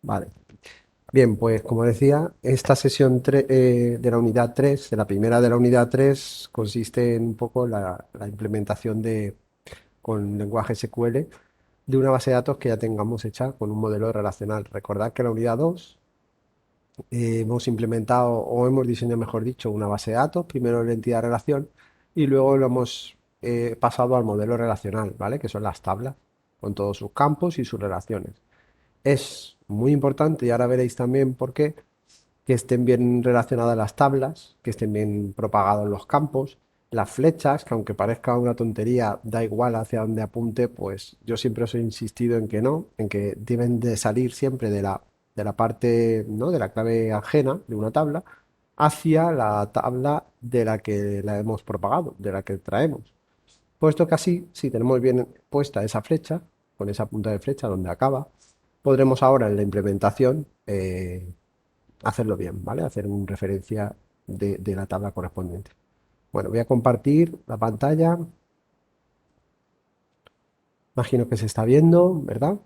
Vale. Bien, pues como decía, esta sesión de la unidad 3, de la primera de la unidad 3, consiste en un poco la implementación con lenguaje SQL de una base de datos que ya tengamos hecha con un modelo relacional. Recordad que en la unidad 2 hemos implementado o hemos diseñado, mejor dicho, una base de datos, primero la entidad relación y luego lo hemos pasado al modelo relacional, ¿vale? Que son las tablas con todos sus campos y sus relaciones. Es muy importante, y ahora veréis también por qué, que estén bien relacionadas las tablas, que estén bien propagados los campos, las flechas, que aunque parezca una tontería, da igual hacia dónde apunte, pues yo siempre os he insistido en que no, en que deben de salir siempre de la parte, ¿no? De la clave ajena de una tabla hacia la tabla de la que la hemos propagado, de la que traemos. Puesto que así, si tenemos bien puesta esa flecha, con esa punta de flecha donde acaba, podremos ahora en la implementación hacerlo bien, ¿vale? Hacer una referencia de la tabla correspondiente. Bueno, voy a compartir la pantalla. Imagino que se está viendo, ¿verdad?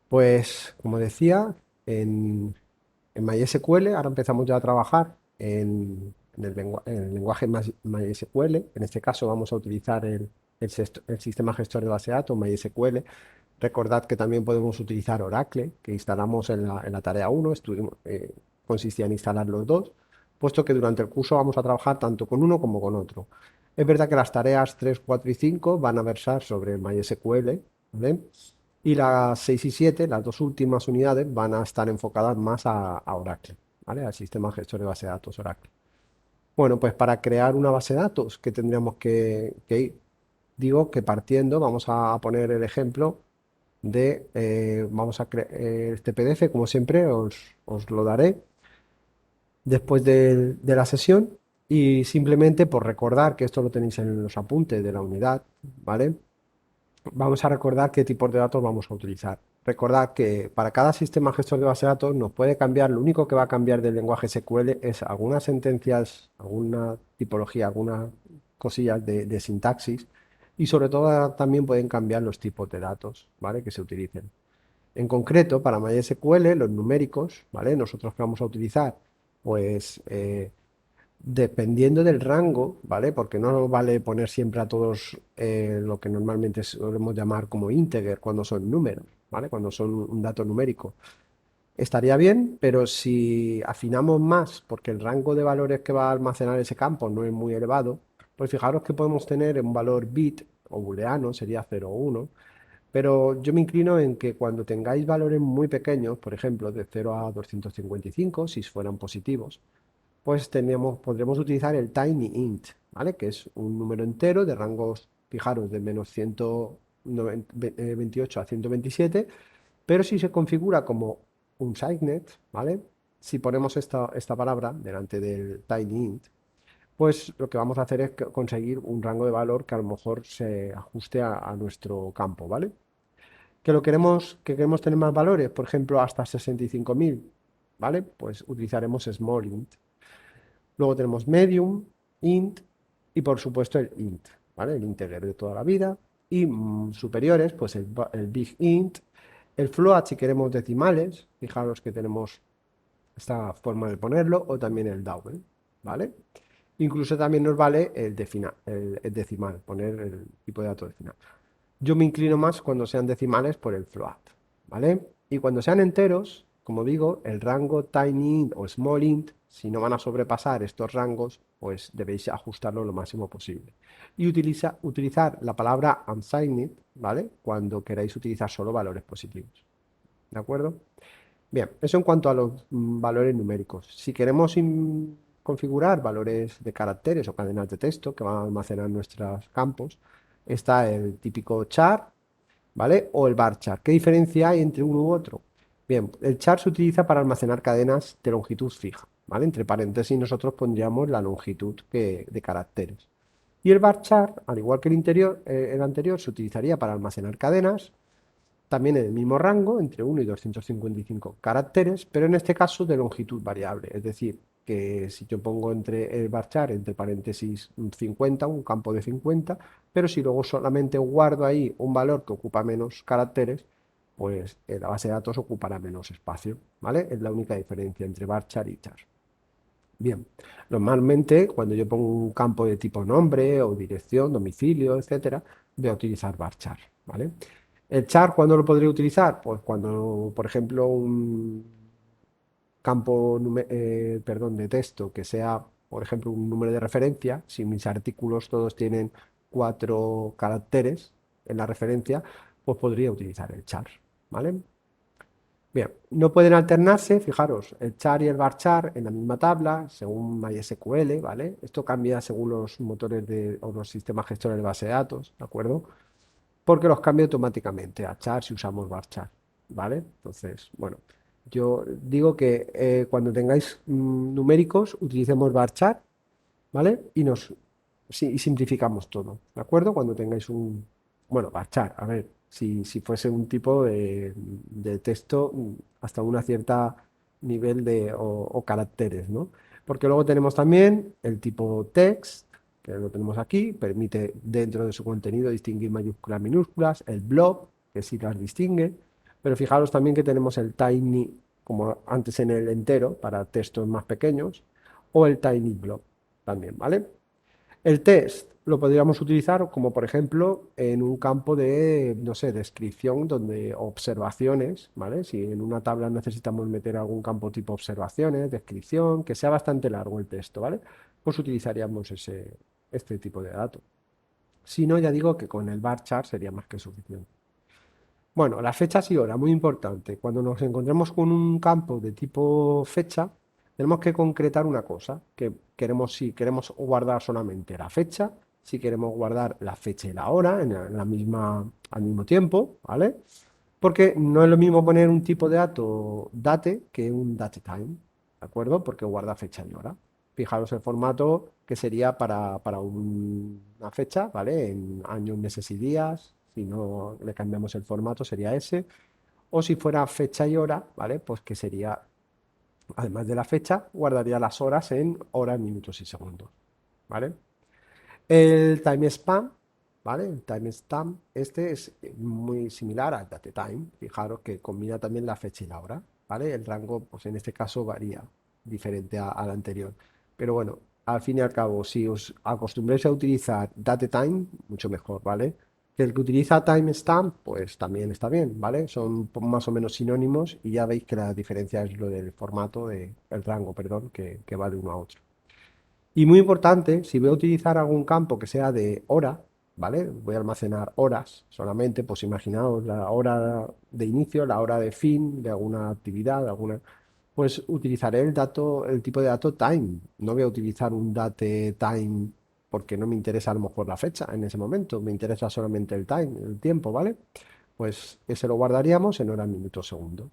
Pues, como decía, en MySQL, ahora empezamos ya a trabajar en el lenguaje MySQL. En este caso vamos a utilizar el sistema gestor de base de datos, MySQL. Recordad que también podemos utilizar Oracle, que instalamos en la tarea 1, consistía en instalar los dos, puesto que durante el curso vamos a trabajar tanto con uno como con otro. Es verdad que las tareas 3, 4 y 5 van a versar sobre MySQL, ¿vale? Y las 6 y 7, las dos últimas unidades, van a estar enfocadas más a Oracle, ¿vale? Al sistema gestor de base de datos Oracle. Bueno, pues para crear una base de datos, ¿qué tendríamos que ir? Digo que partiendo, vamos a poner el ejemplo vamos a crear este PDF, como siempre, os lo daré después de la sesión y simplemente por recordar que esto lo tenéis en los apuntes de la unidad, ¿vale? Vamos a recordar qué tipos de datos vamos a utilizar. Recordad que para cada sistema gestor de base de datos nos puede cambiar, lo único que va a cambiar del lenguaje SQL es algunas sentencias, alguna tipología, algunas cosillas de sintaxis y sobre todo también pueden cambiar los tipos de datos, ¿vale? Que se utilicen. En concreto, para MySQL, los numéricos, ¿vale? Nosotros que vamos a utilizar, pues dependiendo del rango, ¿vale? Porque no vale poner siempre a todos lo que normalmente solemos llamar como integer cuando son números, ¿vale? Cuando son un dato numérico. Estaría bien, pero si afinamos más, porque el rango de valores que va a almacenar ese campo no es muy elevado, pues fijaros que podemos tener un valor bit o booleano, sería 0 o 1, pero yo me inclino en que cuando tengáis valores muy pequeños, por ejemplo, de 0 a 255, si fueran positivos, pues podremos utilizar el TinyInt, ¿vale? Que es un número entero de rangos, fijaros, de menos 128 a 127, pero si se configura como un SignNet, ¿vale? Si ponemos esta palabra delante del TinyInt, pues lo que vamos a hacer es conseguir un rango de valor que a lo mejor se ajuste a nuestro campo, ¿vale? Que queremos tener más valores, por ejemplo, hasta 65.000, ¿vale? Pues utilizaremos small int. Luego tenemos medium, int y por supuesto el int, ¿vale? El integer de toda la vida. Y superiores, pues el big int, el float si queremos decimales, fijaros que tenemos esta forma de ponerlo, o también el double, ¿vale? Incluso también nos vale el decimal, poner el tipo de dato decimal. Yo me inclino más cuando sean decimales por el float, ¿vale? Y cuando sean enteros, como digo, el rango tiny int o small int, si no van a sobrepasar estos rangos, pues debéis ajustarlo lo máximo posible. Y utilizar la palabra unsigned, ¿vale? Cuando queráis utilizar solo valores positivos, ¿de acuerdo? Bien, eso en cuanto a los valores numéricos. Si queremos configurar valores de caracteres o cadenas de texto que van a almacenar nuestros campos, está el típico char, ¿vale? O el varchar. ¿Qué diferencia hay entre uno u otro? Bien, el char se utiliza para almacenar cadenas de longitud fija, ¿vale? Entre paréntesis nosotros pondríamos la longitud de caracteres. Y el varchar, al igual que el anterior, se utilizaría para almacenar cadenas también en el mismo rango, entre 1 y 255 caracteres, pero en este caso de longitud variable. Es decir, que si yo pongo entre el varchar, entre paréntesis 50, un campo de 50, pero si luego solamente guardo ahí un valor que ocupa menos caracteres, pues la base de datos ocupará menos espacio, ¿vale? Es la única diferencia entre varchar y char. Bien, normalmente cuando yo pongo un campo de tipo nombre o dirección, domicilio, etcétera, voy a utilizar varchar, ¿vale? El char, ¿cuándo lo podría utilizar? Pues cuando, por ejemplo, un campo, perdón, de texto que sea, por ejemplo, un número de referencia, si mis artículos todos tienen 4 caracteres en la referencia, pues podría utilizar el char, ¿vale? Bien, no pueden alternarse, fijaros, el char y el varchar en la misma tabla, según MySQL, ¿vale? Esto cambia según los motores o los sistemas gestores de base de datos, ¿de acuerdo? Porque los cambia automáticamente a char si usamos varchar, ¿vale? Entonces, bueno, yo digo que cuando tengáis numéricos, utilicemos varchar, ¿vale? Y simplificamos todo, ¿de acuerdo? Cuando tengáis bueno, varchar, a ver, si fuese un tipo de texto hasta una cierta nivel o caracteres, ¿no? Porque luego tenemos también el tipo text, que lo tenemos aquí, permite dentro de su contenido distinguir mayúsculas, minúsculas, el blob, que sí las distingue, pero fijaros también que tenemos el tiny, como antes en el entero, para textos más pequeños, o el tiny blob también, ¿vale? El test lo podríamos utilizar como, por ejemplo, en un campo de, no sé, descripción donde observaciones, ¿vale? Si en una tabla necesitamos meter algún campo tipo observaciones, descripción, que sea bastante largo el texto, ¿vale? Pues utilizaríamos este tipo de datos. Si no, ya digo que con el varchar sería más que suficiente. Bueno, las fechas y hora, muy importante. Cuando nos encontremos con un campo de tipo fecha, tenemos que concretar una cosa, que queremos, si queremos guardar solamente la fecha, si queremos guardar la fecha y la hora al mismo tiempo, ¿vale? Porque no es lo mismo poner un tipo de dato date que un datetime, ¿de acuerdo? Porque guarda fecha y hora. Fijaros el formato que sería para una fecha, ¿vale? En años, meses y días. Si no le cambiamos el formato sería ese. O si fuera fecha y hora, ¿vale? Pues que sería, además de la fecha, guardaría las horas en horas, minutos y segundos, ¿vale? El timestamp, ¿vale? El timestamp, este es muy similar al datetime. Fijaros que combina también la fecha y la hora, ¿vale? El rango, pues en este caso varía, diferente al anterior. Pero bueno, al fin y al cabo, si os acostumbráis a utilizar datetime, mucho mejor, ¿vale? Que el que utiliza timestamp, pues también está bien, ¿vale? Son más o menos sinónimos y ya veis que la diferencia es lo del formato, el rango, perdón, que va de uno a otro. Y muy importante, si voy a utilizar algún campo que sea de hora, ¿vale? Voy a almacenar horas solamente, pues imaginaos la hora de inicio, la hora de fin de alguna actividad, pues utilizaré el tipo de dato time. No voy a utilizar un date time porque no me interesa a lo mejor la fecha en ese momento, me interesa solamente el time, el tiempo, ¿vale? Pues ese lo guardaríamos en hora, minuto, segundo.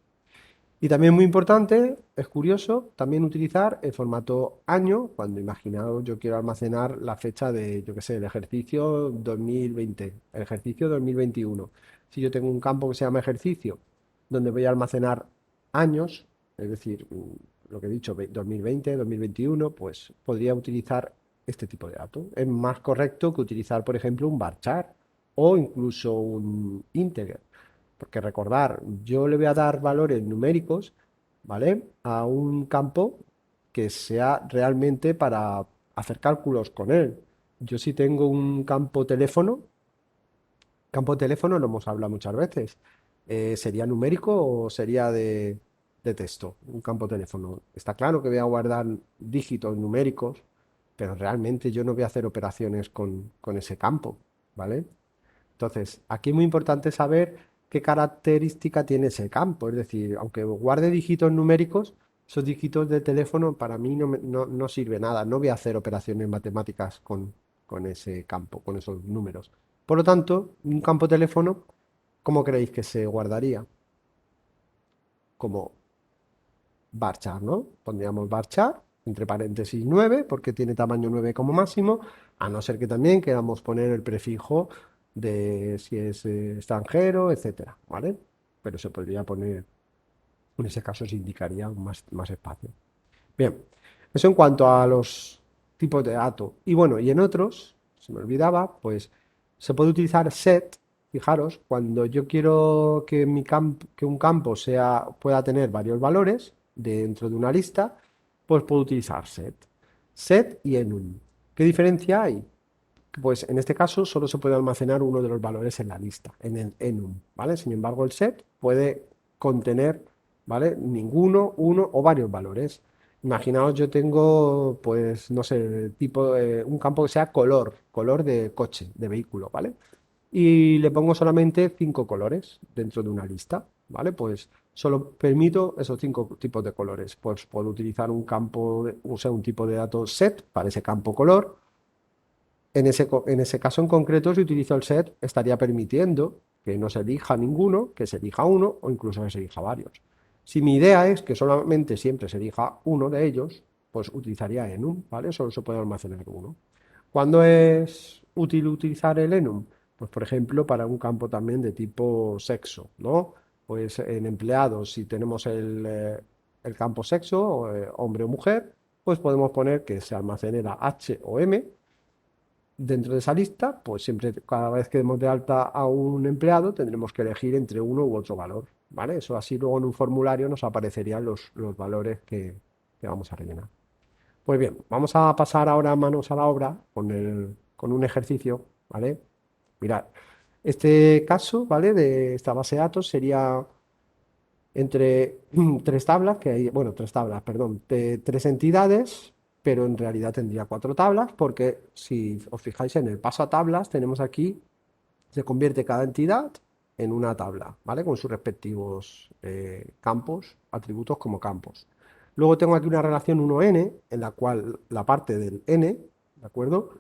Y también muy importante, es curioso, también utilizar el formato año, cuando imaginaos yo quiero almacenar la fecha de, yo qué sé, el ejercicio 2020, el ejercicio 2021. Si yo tengo un campo que se llama ejercicio, donde voy a almacenar años, es decir, lo que he dicho, 2020, 2021, pues podría utilizar este tipo de datos. Es más correcto que utilizar, por ejemplo, un varchar o incluso un integer. Porque recordar, yo le voy a dar valores numéricos, ¿vale? A un campo que sea realmente para hacer cálculos con él. Yo si tengo un campo teléfono lo hemos hablado muchas veces. ¿Sería numérico o sería de texto? Un campo teléfono. Está claro que voy a guardar dígitos numéricos, pero realmente yo no voy a hacer operaciones con ese campo, ¿vale? Entonces, aquí es muy importante saber qué característica tiene ese campo. Es decir, aunque guarde dígitos numéricos, esos dígitos de teléfono para mí no sirve nada. No voy a hacer operaciones matemáticas con ese campo, con esos números. Por lo tanto, un campo teléfono, ¿cómo creéis que se guardaría? Como varchar, ¿no? Pondríamos varchar, entre paréntesis 9 porque tiene tamaño 9 como máximo, a no ser que también queramos poner el prefijo de si es extranjero, etcétera, ¿vale? Pero se podría poner, en ese caso se indicaría más espacio. Bien, eso en cuanto a los tipos de datos. Y bueno, y en otros, se me olvidaba, pues se puede utilizar set, fijaros, cuando yo quiero que, que un campo pueda tener varios valores dentro de una lista, pues puedo utilizar set. Set y enum. ¿Qué diferencia hay? Pues en este caso solo se puede almacenar uno de los valores en la lista, en el enum, ¿vale? Sin embargo, el set puede contener, ¿vale? Ninguno, uno o varios valores. Imaginaos, yo tengo, pues, no sé, tipo, un campo que sea color de coche, de vehículo, ¿vale? Y le pongo solamente 5 colores dentro de una lista, ¿vale? Pues solo permito esos 5 tipos de colores. Pues puedo utilizar un campo, o sea, un tipo de datos set para ese campo color. En ese caso en concreto, si utilizo el set, estaría permitiendo que no se elija ninguno, que se elija uno o incluso que se elija varios. Si mi idea es que solamente siempre se elija uno de ellos, pues utilizaría enum, ¿vale? Solo se puede almacenar uno. ¿Cuándo es útil utilizar el enum? Pues por ejemplo para un campo también de tipo sexo, ¿no? Pues en empleados, si tenemos el campo sexo, hombre o mujer, pues podemos poner que se almacene la H o M dentro de esa lista, pues siempre, cada vez que demos de alta a un empleado, tendremos que elegir entre uno u otro valor, ¿vale? Eso así luego en un formulario nos aparecerían los valores que vamos a rellenar. Pues bien, vamos a pasar ahora manos a la obra con un ejercicio, ¿vale? Mirad, este caso, ¿vale? De esta base de datos sería entre tres tablas, que hay, bueno, tres tablas, perdón, de tres entidades, pero en realidad tendría cuatro tablas, porque si os fijáis en el paso a tablas, tenemos aquí, se convierte cada entidad en una tabla, ¿vale? Con sus respectivos campos, atributos como campos. Luego tengo aquí una relación 1n, en la cual la parte del n, ¿de acuerdo?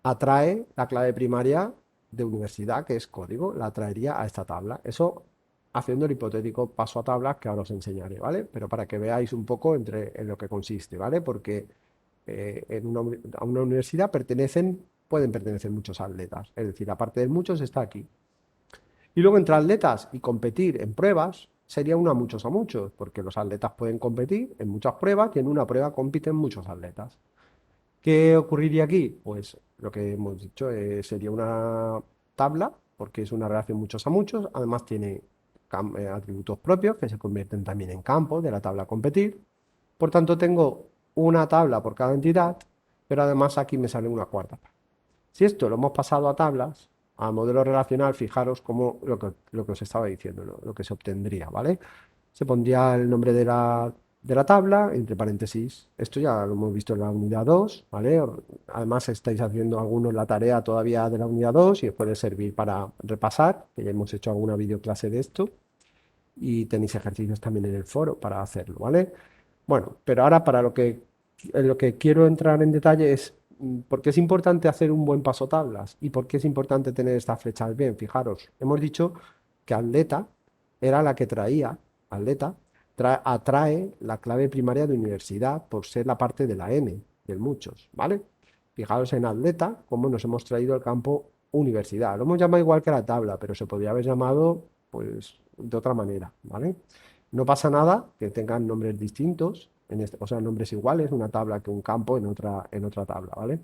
Atrae la clave primaria de universidad, que es código, la traería a esta tabla. Eso haciendo el hipotético paso a tablas que ahora os enseñaré, ¿vale? Pero para que veáis un poco en lo que consiste, ¿vale? Porque a una universidad pueden pertenecer muchos atletas, es decir, aparte de muchos está aquí. Y luego entre atletas y competir en pruebas sería una muchos a muchos, porque los atletas pueden competir en muchas pruebas y en una prueba compiten muchos atletas. ¿Qué ocurriría aquí? Pues lo que hemos dicho, sería una tabla, porque es una relación muchos a muchos, además tiene atributos propios que se convierten también en campos de la tabla a competir. Por tanto, tengo una tabla por cada entidad, pero además aquí me sale una cuarta. Si esto lo hemos pasado a tablas, a modelo relacional, fijaros cómo lo que os estaba diciendo, lo que se obtendría, ¿vale? Se pondría el nombre de la tabla, entre paréntesis. Esto ya lo hemos visto en la unidad 2, ¿vale? Además, estáis haciendo algunos la tarea todavía de la unidad 2 y os puede servir para repasar, que ya hemos hecho alguna videoclase de esto. Y tenéis ejercicios también en el foro para hacerlo, ¿vale? Bueno, pero ahora en lo que quiero entrar en detalle es por qué es importante hacer un buen paso tablas y por qué es importante tener estas flechas bien. Fijaros, hemos dicho que atleta era la que atleta, atrae la clave primaria de universidad por ser la parte de la N, del muchos, ¿vale? Fijaros en atleta, cómo nos hemos traído el campo universidad. Lo hemos llamado igual que la tabla, pero se podría haber llamado, pues, de otra manera, ¿vale? No pasa nada que tengan nombres distintos, o sea, nombres iguales, una tabla que un campo en otra tabla, ¿vale?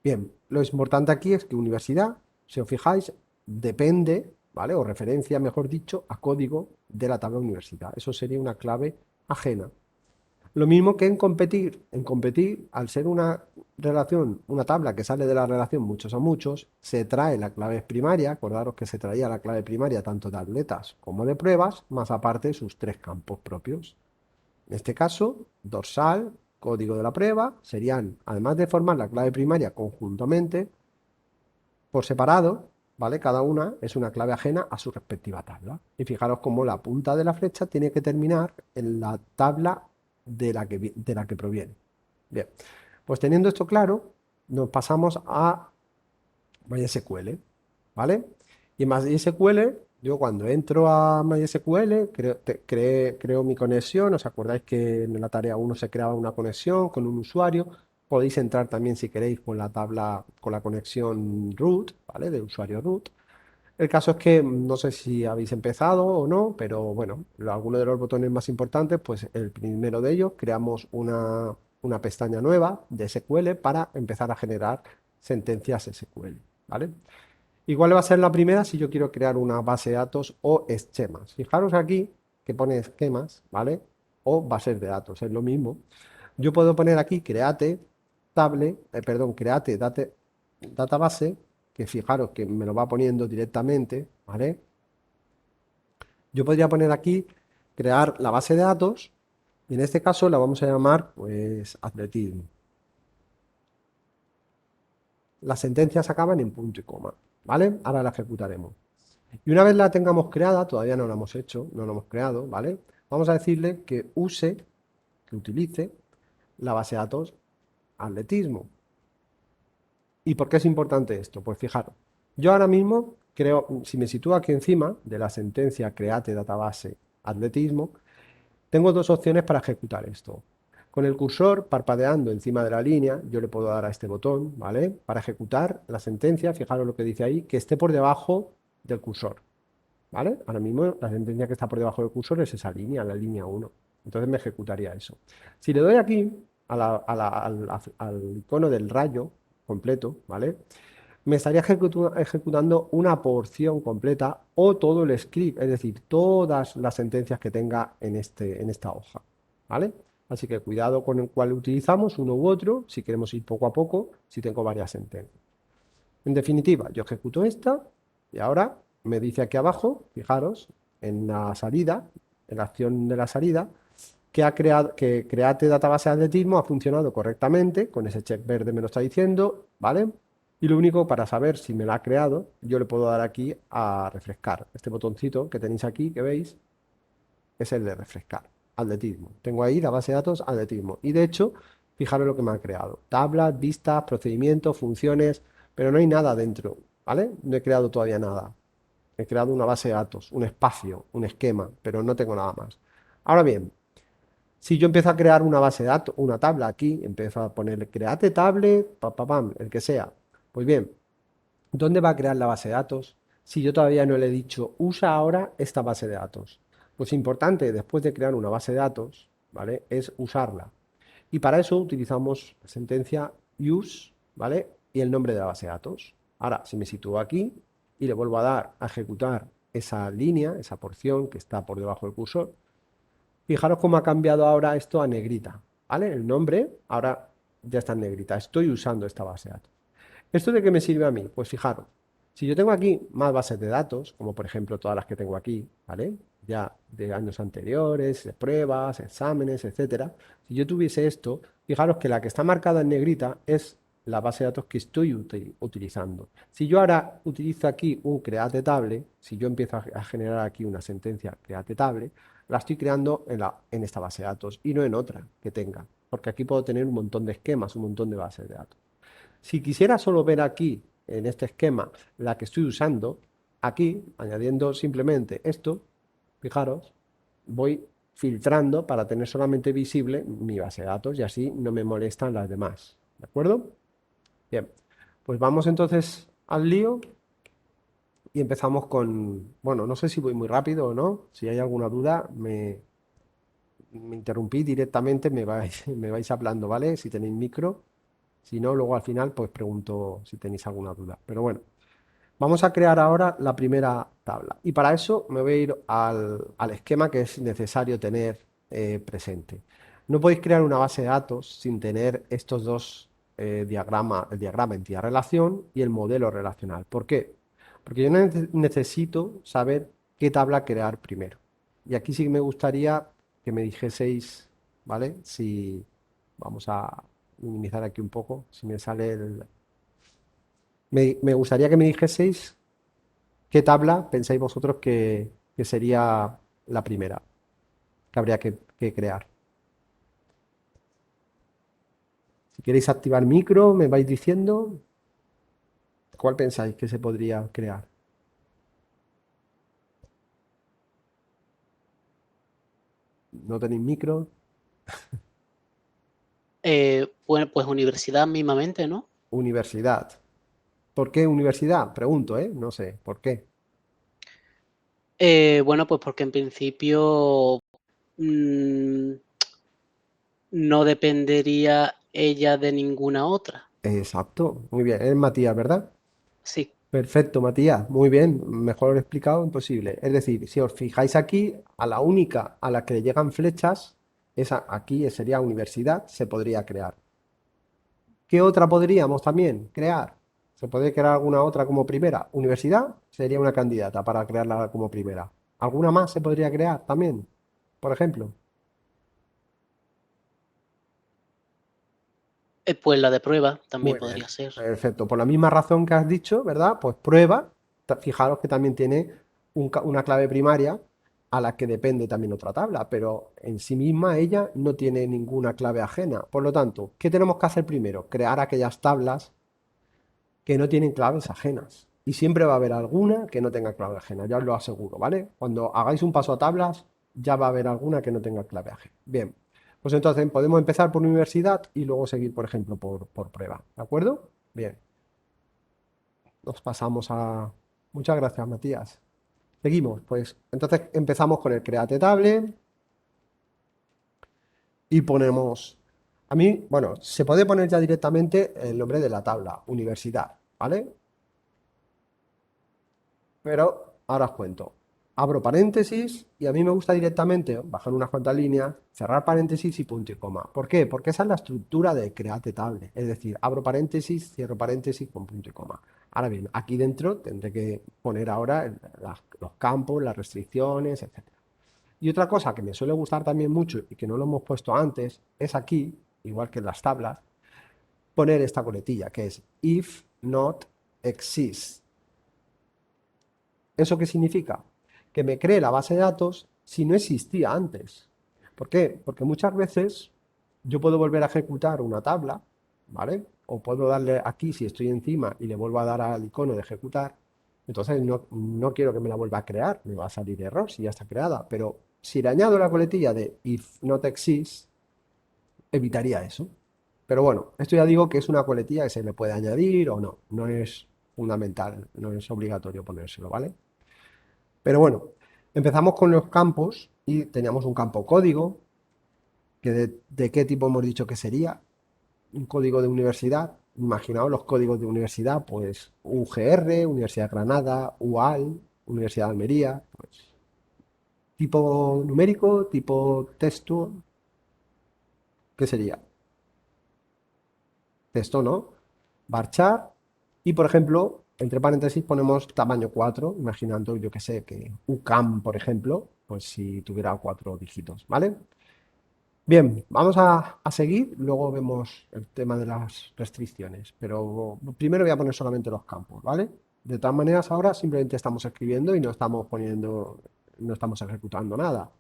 Bien, lo importante aquí es que universidad, si os fijáis, depende, ¿vale? O referencia, mejor dicho, a código de la tabla universidad. Eso sería una clave ajena. Lo mismo que en competir. En competir, al ser una relación, una tabla que sale de la relación muchos a muchos, se trae la clave primaria. Acordaros que se traía la clave primaria tanto de atletas como de pruebas, más aparte sus tres campos propios. En este caso, dorsal, código de la prueba, serían, además de formar la clave primaria conjuntamente, por separado, ¿vale? Cada una es una clave ajena a su respectiva tabla. Y fijaros cómo la punta de la flecha tiene que terminar en la tabla de la que proviene. Bien, pues teniendo esto claro, nos pasamos a MySQL, ¿vale? Y en MySQL, yo cuando entro a MySQL, creo mi conexión. ¿Os acordáis que en la tarea 1 se creaba una conexión con un usuario? Podéis entrar también si queréis con la tabla, con la conexión root, ¿vale? De usuario root. El caso es que no sé si habéis empezado o no, pero bueno, algunos de los botones más importantes, pues el primero de ellos, creamos una pestaña nueva de SQL para empezar a generar sentencias SQL, ¿vale? ¿Y cuál va a ser la primera si yo quiero crear una base de datos o esquemas? Fijaros aquí que pone esquemas, ¿vale? O bases de datos, es lo mismo. Yo puedo poner aquí create database, que fijaros que me lo va poniendo directamente, ¿vale? Yo podría poner aquí crear la base de datos y en este caso la vamos a llamar pues atletismo. Las sentencias acaban en punto y coma, ¿vale? Ahora la ejecutaremos. Y una vez la tengamos creada, todavía no la hemos hecho, no la hemos creado, ¿vale? Vamos a decirle que que utilice la base de datos atletismo. ¿Y por qué es importante esto? Pues fijaros, yo ahora mismo creo, si me sitúo aquí encima de la sentencia create database atletismo, tengo dos opciones para ejecutar esto. Con el cursor parpadeando encima de la línea, yo le puedo dar a este botón, ¿vale? Para ejecutar la sentencia, fijaros lo que dice ahí, que esté por debajo del cursor, ¿vale? Ahora mismo la sentencia que está por debajo del cursor es esa línea, la línea 1. Entonces me ejecutaría eso. Si le doy aquí al icono del rayo completo, ¿vale? Me estaría ejecutando una porción completa o todo el script, es decir, todas las sentencias que tenga en esta hoja, ¿vale? Así que cuidado con el cual utilizamos, uno u otro, si queremos ir poco a poco, si tengo varias sentencias. En definitiva, yo ejecuto esta y ahora me dice aquí abajo, fijaros, en la salida, en la acción de la salida, que Create Database de Atletismo ha funcionado correctamente, con ese check verde me lo está diciendo, ¿vale? Y lo único para saber si me la ha creado, yo le puedo dar aquí a refrescar. Este botoncito que tenéis aquí, que veis, es el de refrescar, atletismo. Tengo ahí la base de datos atletismo. Y de hecho, fijaros lo que me ha creado. Tablas, vistas, procedimientos, funciones, pero no hay nada dentro, ¿vale? No he creado todavía nada. He creado una base de datos, un espacio, un esquema, pero no tengo nada más. Ahora bien, si yo empiezo a crear una base de datos, una tabla aquí, empiezo a ponerle create table, pam, el que sea. Pues bien, ¿dónde va a crear la base de datos? Si yo todavía no le he dicho, usa ahora esta base de datos. Pues importante, después de crear una base de datos, ¿vale? Es usarla. Y para eso utilizamos la sentencia use, ¿vale? Y el nombre de la base de datos. Ahora, si me sitúo aquí y le vuelvo a dar a ejecutar esa línea, esa porción que está por debajo del cursor, fijaros cómo ha cambiado ahora esto a negrita, ¿vale? El nombre ahora ya está en negrita. Estoy usando esta base de datos. ¿Esto de qué me sirve a mí? Pues fijaros, si yo tengo aquí más bases de datos, como por ejemplo todas las que tengo aquí, ¿vale? Ya de años anteriores, de pruebas, exámenes, etcétera. Si yo tuviese esto, fijaros que la que está marcada en negrita es la base de datos que estoy utilizando. Si yo ahora utilizo aquí un create table, si yo empiezo a generar aquí una sentencia create table, la estoy creando en esta base de datos y no en otra que tenga, porque aquí puedo tener un montón de esquemas, un montón de bases de datos. Si quisiera solo ver aquí, en este esquema, la que estoy usando, aquí, añadiendo simplemente esto, fijaros, voy filtrando para tener solamente visible mi base de datos y así no me molestan las demás. ¿De acuerdo? Bien, pues vamos entonces al lío y empezamos con, bueno, no sé si voy muy rápido o no, si hay alguna duda me interrumpí directamente, me vais hablando, ¿vale? Si tenéis micro. Si no, luego al final pues pregunto si tenéis alguna duda. Pero bueno, vamos a crear ahora la primera tabla. Y para eso me voy a ir al esquema que es necesario tener presente. No podéis crear una base de datos sin tener estos dos diagramas, el diagrama entidad-relación y el modelo relacional. ¿Por qué? Porque yo necesito saber qué tabla crear primero. Y aquí sí que me gustaría que me dijeseis, ¿vale? Si vamos a minimizar aquí un poco, si me sale el... Me gustaría que me dijeseis qué tabla pensáis vosotros que sería la primera que habría que crear. Si queréis activar micro, me vais diciendo cuál pensáis que se podría crear. ¿No tenéis micro? Bueno, pues universidad mismamente, ¿no? Universidad. ¿Por qué universidad? Pregunto, ¿eh? No sé, ¿por qué? Bueno, pues porque en principio mm, no dependería ella de ninguna otra. Exacto. Muy bien. Es Matías, ¿verdad? Sí. Perfecto, Matías. Muy bien. Mejor explicado imposible. Es decir, si os fijáis aquí, a la única a la que le llegan flechas, esa aquí sería universidad, se podría crear. ¿Qué otra podríamos también crear? ¿Se puede crear alguna otra como primera? Universidad sería una candidata para crearla como primera. ¿Alguna más se podría crear también? Por ejemplo. Pues la de prueba también Muy podría bien, ser. perfecto. Por la misma razón que has dicho, ¿verdad? Pues prueba, fijaros que también tiene una clave primaria a la que depende también otra tabla, pero en sí misma ella no tiene ninguna clave ajena. Por lo tanto, ¿qué tenemos que hacer primero? Crear aquellas tablas que no tienen claves ajenas. Y siempre va a haber alguna que no tenga clave ajena, ya os lo aseguro, ¿vale? Cuando hagáis un paso a tablas, ya va a haber alguna que no tenga clave ajena. Bien, pues entonces podemos empezar por universidad y luego seguir, por ejemplo, por prueba, ¿de acuerdo? Bien, nos pasamos a... Muchas gracias, Matías. Seguimos, pues entonces empezamos con el Create Table y ponemos... A mí, bueno, se puede poner ya directamente el nombre de la tabla, universidad, ¿vale? Pero ahora os cuento. Abro paréntesis y a mí me gusta directamente bajar unas cuantas líneas, cerrar paréntesis y punto y coma. ¿Por qué? Porque esa es la estructura de Create Table. Es decir, abro paréntesis, cierro paréntesis con punto y coma. Ahora bien, aquí dentro tendré que poner ahora los campos, las restricciones, etcétera. Y otra cosa que me suele gustar también mucho y que no lo hemos puesto antes es aquí, igual que en las tablas, poner esta coletilla que es if not exists. ¿Eso qué significa? Que me cree la base de datos si no existía antes. ¿Por qué? Porque muchas veces yo puedo volver a ejecutar una tabla, ¿vale? O puedo darle aquí si estoy encima y le vuelvo a dar al icono de ejecutar. Entonces no quiero que me la vuelva a crear, me va a salir error si ya está creada. Pero si le añado la coletilla de if not exists, evitaría eso. Pero bueno, esto ya digo que es una coletilla que se le puede añadir o no. No es fundamental, no es obligatorio ponérselo, ¿vale? Pero bueno, empezamos con los campos y teníamos un campo código, que de qué tipo hemos dicho que sería. Un código de universidad. Imaginaos los códigos de universidad, pues UGR, Universidad de Granada, UAL, Universidad de Almería, pues tipo numérico, tipo texto, ¿qué sería? Texto, ¿no? Varchar y, por ejemplo, entre paréntesis ponemos tamaño 4, imaginando, yo que sé, que UCAM, por ejemplo, pues si tuviera 4 dígitos, ¿vale? Bien, vamos a seguir, luego vemos el tema de las restricciones, pero primero voy a poner solamente los campos, ¿vale? De todas maneras, ahora simplemente estamos escribiendo y no estamos poniendo, no estamos ejecutando nada.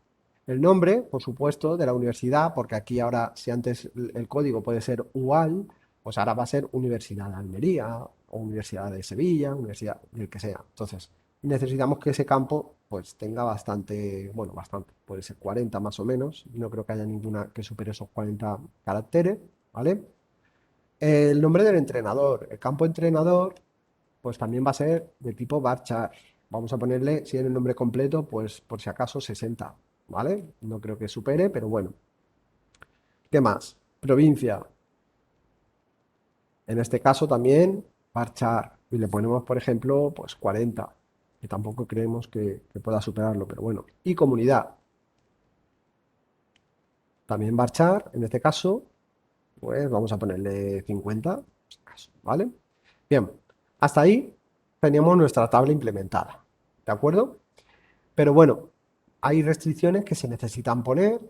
El nombre, por supuesto, de la universidad, porque aquí ahora, si antes el código puede ser UAL, pues ahora va a ser Universidad de Almería o Universidad de Sevilla, Universidad, el que sea. Entonces, necesitamos que ese campo pues tenga bastante, bueno, bastante, puede ser 40 más o menos, no creo que haya ninguna que supere esos 40 caracteres, ¿vale? El nombre del entrenador, el campo entrenador, pues también va a ser de tipo varchar. Vamos a ponerle, si es el nombre completo, pues por si acaso 60, ¿vale? No creo que supere, pero bueno. ¿Qué más? Provincia. En este caso también varchar. Y le ponemos, por ejemplo, pues 40, que tampoco creemos que pueda superarlo, pero bueno. Y comunidad. También varchar, en este caso, pues vamos a ponerle 50, por si acaso, ¿vale? Bien, hasta ahí teníamos nuestra tabla implementada, ¿de acuerdo? Pero bueno, hay restricciones que se necesitan poner.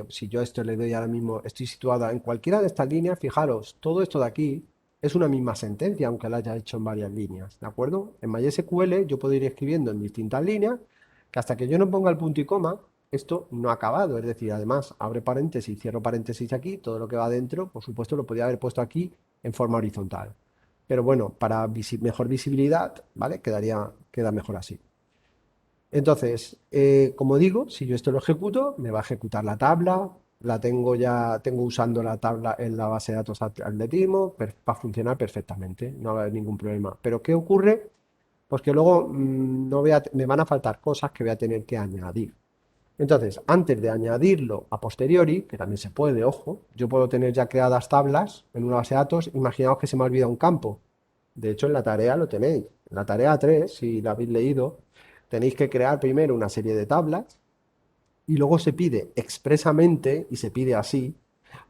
Si yo esto le doy ahora mismo, estoy situada en cualquiera de estas líneas, fijaros, todo esto de aquí es una misma sentencia, aunque la haya hecho en varias líneas, ¿de acuerdo? En MySQL yo puedo ir escribiendo en distintas líneas, que hasta que yo no ponga el punto y coma, esto no ha acabado. Es decir, además, abre paréntesis, cierro paréntesis aquí, todo lo que va adentro, por supuesto, lo podría haber puesto aquí en forma horizontal. Pero bueno, para mejor visibilidad, ¿vale? Queda mejor así. Entonces, como digo, si yo esto lo ejecuto, me va a ejecutar la tabla, la tengo ya, tengo usando la tabla en la base de datos atletismo, va a funcionar perfectamente, no va a haber ningún problema. Pero ¿qué ocurre? Pues que luego no me van a faltar cosas que voy a tener que añadir. Entonces, antes de añadirlo a posteriori, que también se puede, ojo, yo puedo tener ya creadas tablas en una base de datos, imaginaos que se me ha olvidado un campo. De hecho, en la tarea lo tenéis. En la tarea 3, si la habéis leído, tenéis que crear primero una serie de tablas y luego se pide expresamente, y se pide así,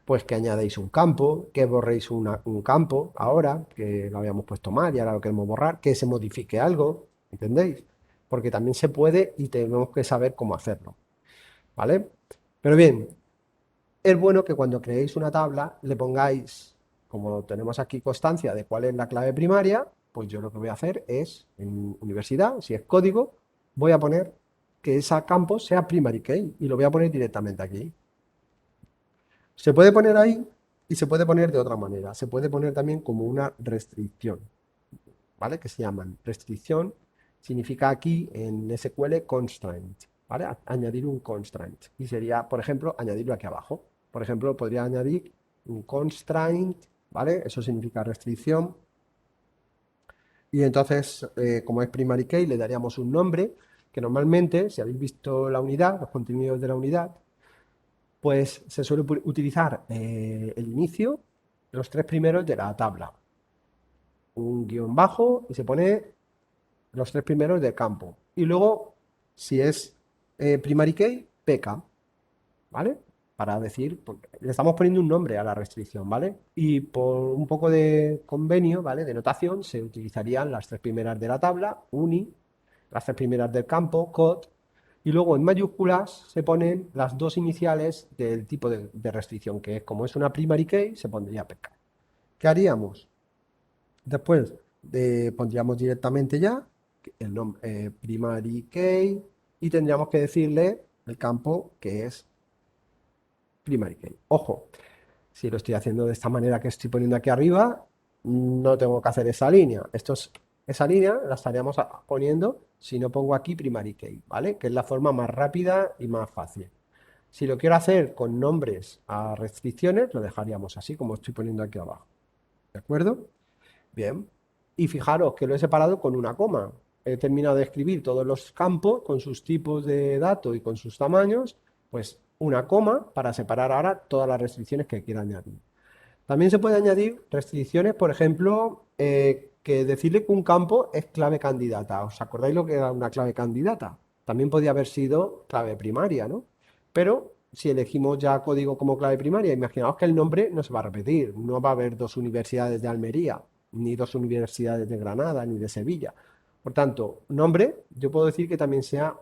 pues que añadáis un campo, que borréis un campo ahora, que lo habíamos puesto mal y ahora lo queremos borrar, que se modifique algo, ¿entendéis? Porque también se puede y tenemos que saber cómo hacerlo, ¿vale? Pero bien, es bueno que cuando creéis una tabla le pongáis, como tenemos aquí constancia de cuál es la clave primaria, pues yo lo que voy a hacer es, en universidad, si es código, voy a poner que ese campo sea primary key y lo voy a poner directamente aquí. Se puede poner ahí y se puede poner de otra manera. Se puede poner también como una restricción, ¿vale? Que se llaman restricción, significa aquí en SQL constraint, ¿vale? Añadir un constraint. Y sería, por ejemplo, añadirlo aquí abajo. Por ejemplo, podría añadir un constraint, ¿vale? Eso significa restricción. Y entonces, como es primary key, le daríamos un nombre que normalmente, si habéis visto la unidad, los contenidos de la unidad, pues se suele utilizar el inicio, los tres primeros de la tabla, un guión bajo y se pone los tres primeros del campo. Y luego, si es primary key, PK, ¿vale? Para decir, le estamos poniendo un nombre a la restricción, ¿vale? Y por un poco de convenio, ¿vale? De notación, se utilizarían las tres primeras de la tabla, uni, las tres primeras del campo, cod, y luego en mayúsculas se ponen las dos iniciales del tipo de restricción, que es como es una primary key, se pondría PK. ¿Qué haríamos? Después pondríamos directamente ya el nombre primary key y tendríamos que decirle el campo que es primary key. Ojo, si lo estoy haciendo de esta manera que estoy poniendo aquí arriba, no tengo que hacer esa línea. Esa línea la estaríamos poniendo si no pongo aquí primary key, ¿vale? Que es la forma más rápida y más fácil. Si lo quiero hacer con nombres a restricciones, lo dejaríamos así como estoy poniendo aquí abajo. ¿De acuerdo? Bien. Y fijaros que lo he separado con una coma. He terminado de escribir todos los campos con sus tipos de datos y con sus tamaños, pues una coma para separar ahora todas las restricciones que quiera añadir. También se puede añadir restricciones, por ejemplo, que decirle que un campo es clave candidata. ¿Os acordáis lo que era una clave candidata? También podía haber sido clave primaria, ¿no? Pero si elegimos ya código como clave primaria, imaginaos que el nombre no se va a repetir. No va a haber dos universidades de Almería, ni dos universidades de Granada, ni de Sevilla. Por tanto, nombre, yo puedo decir que también sea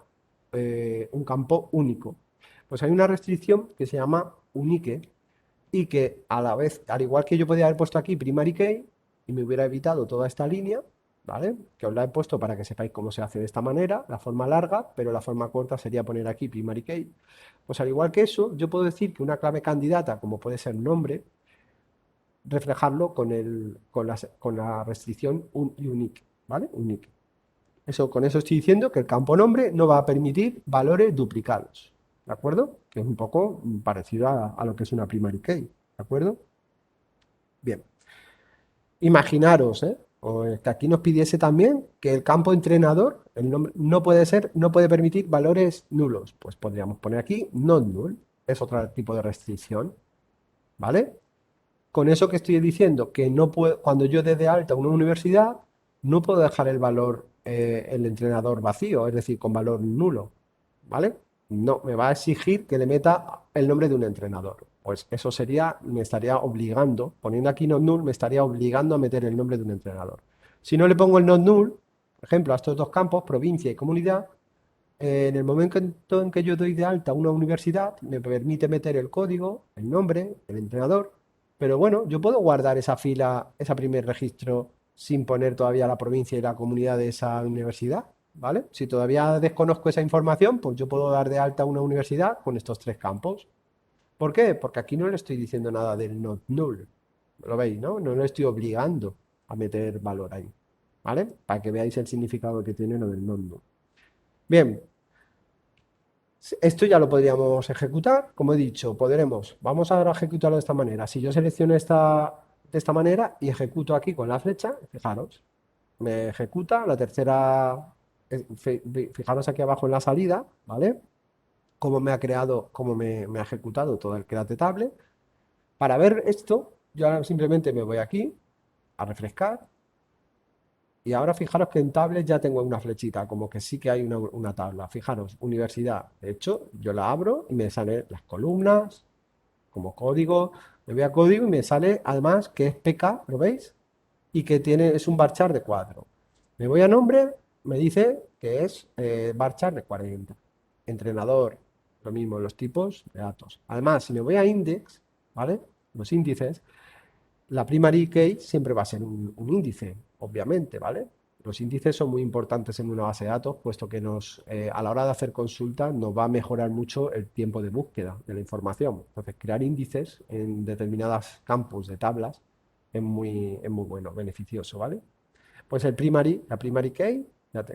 un campo único. Pues hay una restricción que se llama unique, y que a la vez, al igual que yo podía haber puesto aquí primary key y me hubiera evitado toda esta línea, ¿vale? Que os la he puesto para que sepáis cómo se hace de esta manera, la forma larga, pero la forma corta sería poner aquí primary key. Pues al igual que eso, yo puedo decir que una clave candidata, como puede ser nombre, reflejarlo con la restricción unique, ¿vale? Unique. Con eso estoy diciendo que el campo nombre no va a permitir valores duplicados, ¿de acuerdo? Que es un poco parecido a lo que es una primary key, ¿de acuerdo? Bien, imaginaros, que aquí nos pidiese también que el campo entrenador, el nombre, no puede ser, no puede permitir valores nulos. Pues podríamos poner aquí non null, es otro tipo de restricción, ¿vale? Con eso que estoy diciendo, que no puedo, cuando yo dé de alta una universidad, no puedo dejar el valor, el entrenador vacío, es decir, con valor nulo, ¿vale? No, me va a exigir que le meta el nombre de un entrenador. Pues eso sería, me estaría obligando, poniendo aquí not null, me estaría obligando a meter el nombre de un entrenador. Si no le pongo el not null, por ejemplo, a estos dos campos, provincia y comunidad, en el momento en que yo doy de alta una universidad, me permite meter el código, el nombre, el entrenador, pero bueno, yo puedo guardar esa fila, ese primer registro sin poner todavía la provincia y la comunidad de esa universidad, ¿vale? Si todavía desconozco esa información, pues yo puedo dar de alta una universidad con estos tres campos. ¿Por qué? Porque aquí no le estoy diciendo nada del not null. ¿Lo veis, no? No le estoy obligando a meter valor ahí, ¿vale? Para que veáis el significado que tiene lo del not null. Bien, esto ya lo podríamos ejecutar, como he dicho, vamos a ejecutarlo de esta manera. Si yo selecciono de esta manera y ejecuto aquí con la flecha, fijaros, me ejecuta la tercera, fijaros aquí abajo en la salida, ¿vale? Cómo me ha creado, cómo me ha ejecutado todo el create table. Para ver esto, yo ahora simplemente me voy aquí a refrescar Y ahora fijaros que en tablet ya tengo una flechita, como que sí que hay una tabla. Fijaros, universidad. De hecho, yo la abro y me salen las columnas, como código. Me voy a código y me sale además que es PK, ¿lo veis? Y que es un varchar de 4. Me voy a nombre, me dice que es varchar de 40. Entrenador, lo mismo, los tipos de datos. Además, si me voy a index, ¿vale? Los índices, la primary key siempre va a ser un índice, obviamente, ¿vale? Los índices son muy importantes en una base de datos, puesto que a la hora de hacer consultas nos va a mejorar mucho el tiempo de búsqueda de la información. Entonces, crear índices en determinados campos de tablas es muy bueno, beneficioso, ¿vale? Pues la primary key,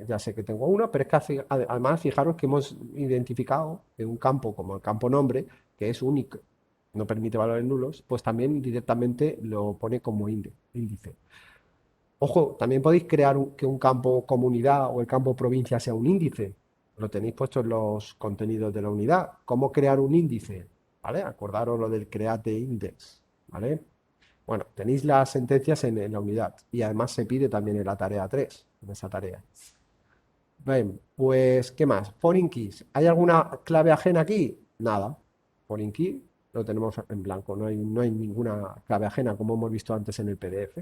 ya sé que tengo uno, pero es que además fijaros que hemos identificado que un campo como el campo nombre, que es único, no permite valores nulos, pues también directamente lo pone como índice. Ojo, también podéis crear que un campo comunidad o el campo provincia sea un índice. Lo tenéis puesto en los contenidos de la unidad. ¿Cómo crear un índice? ¿Vale? Acordaros lo del create index, ¿vale? Bueno, tenéis las sentencias en la unidad y además se pide también en la tarea 3, en esa tarea. Bien, pues, ¿qué más? Foreign keys. ¿Hay alguna clave ajena aquí? Nada. Foreign key lo tenemos en blanco, no hay ninguna clave ajena como hemos visto antes en el PDF.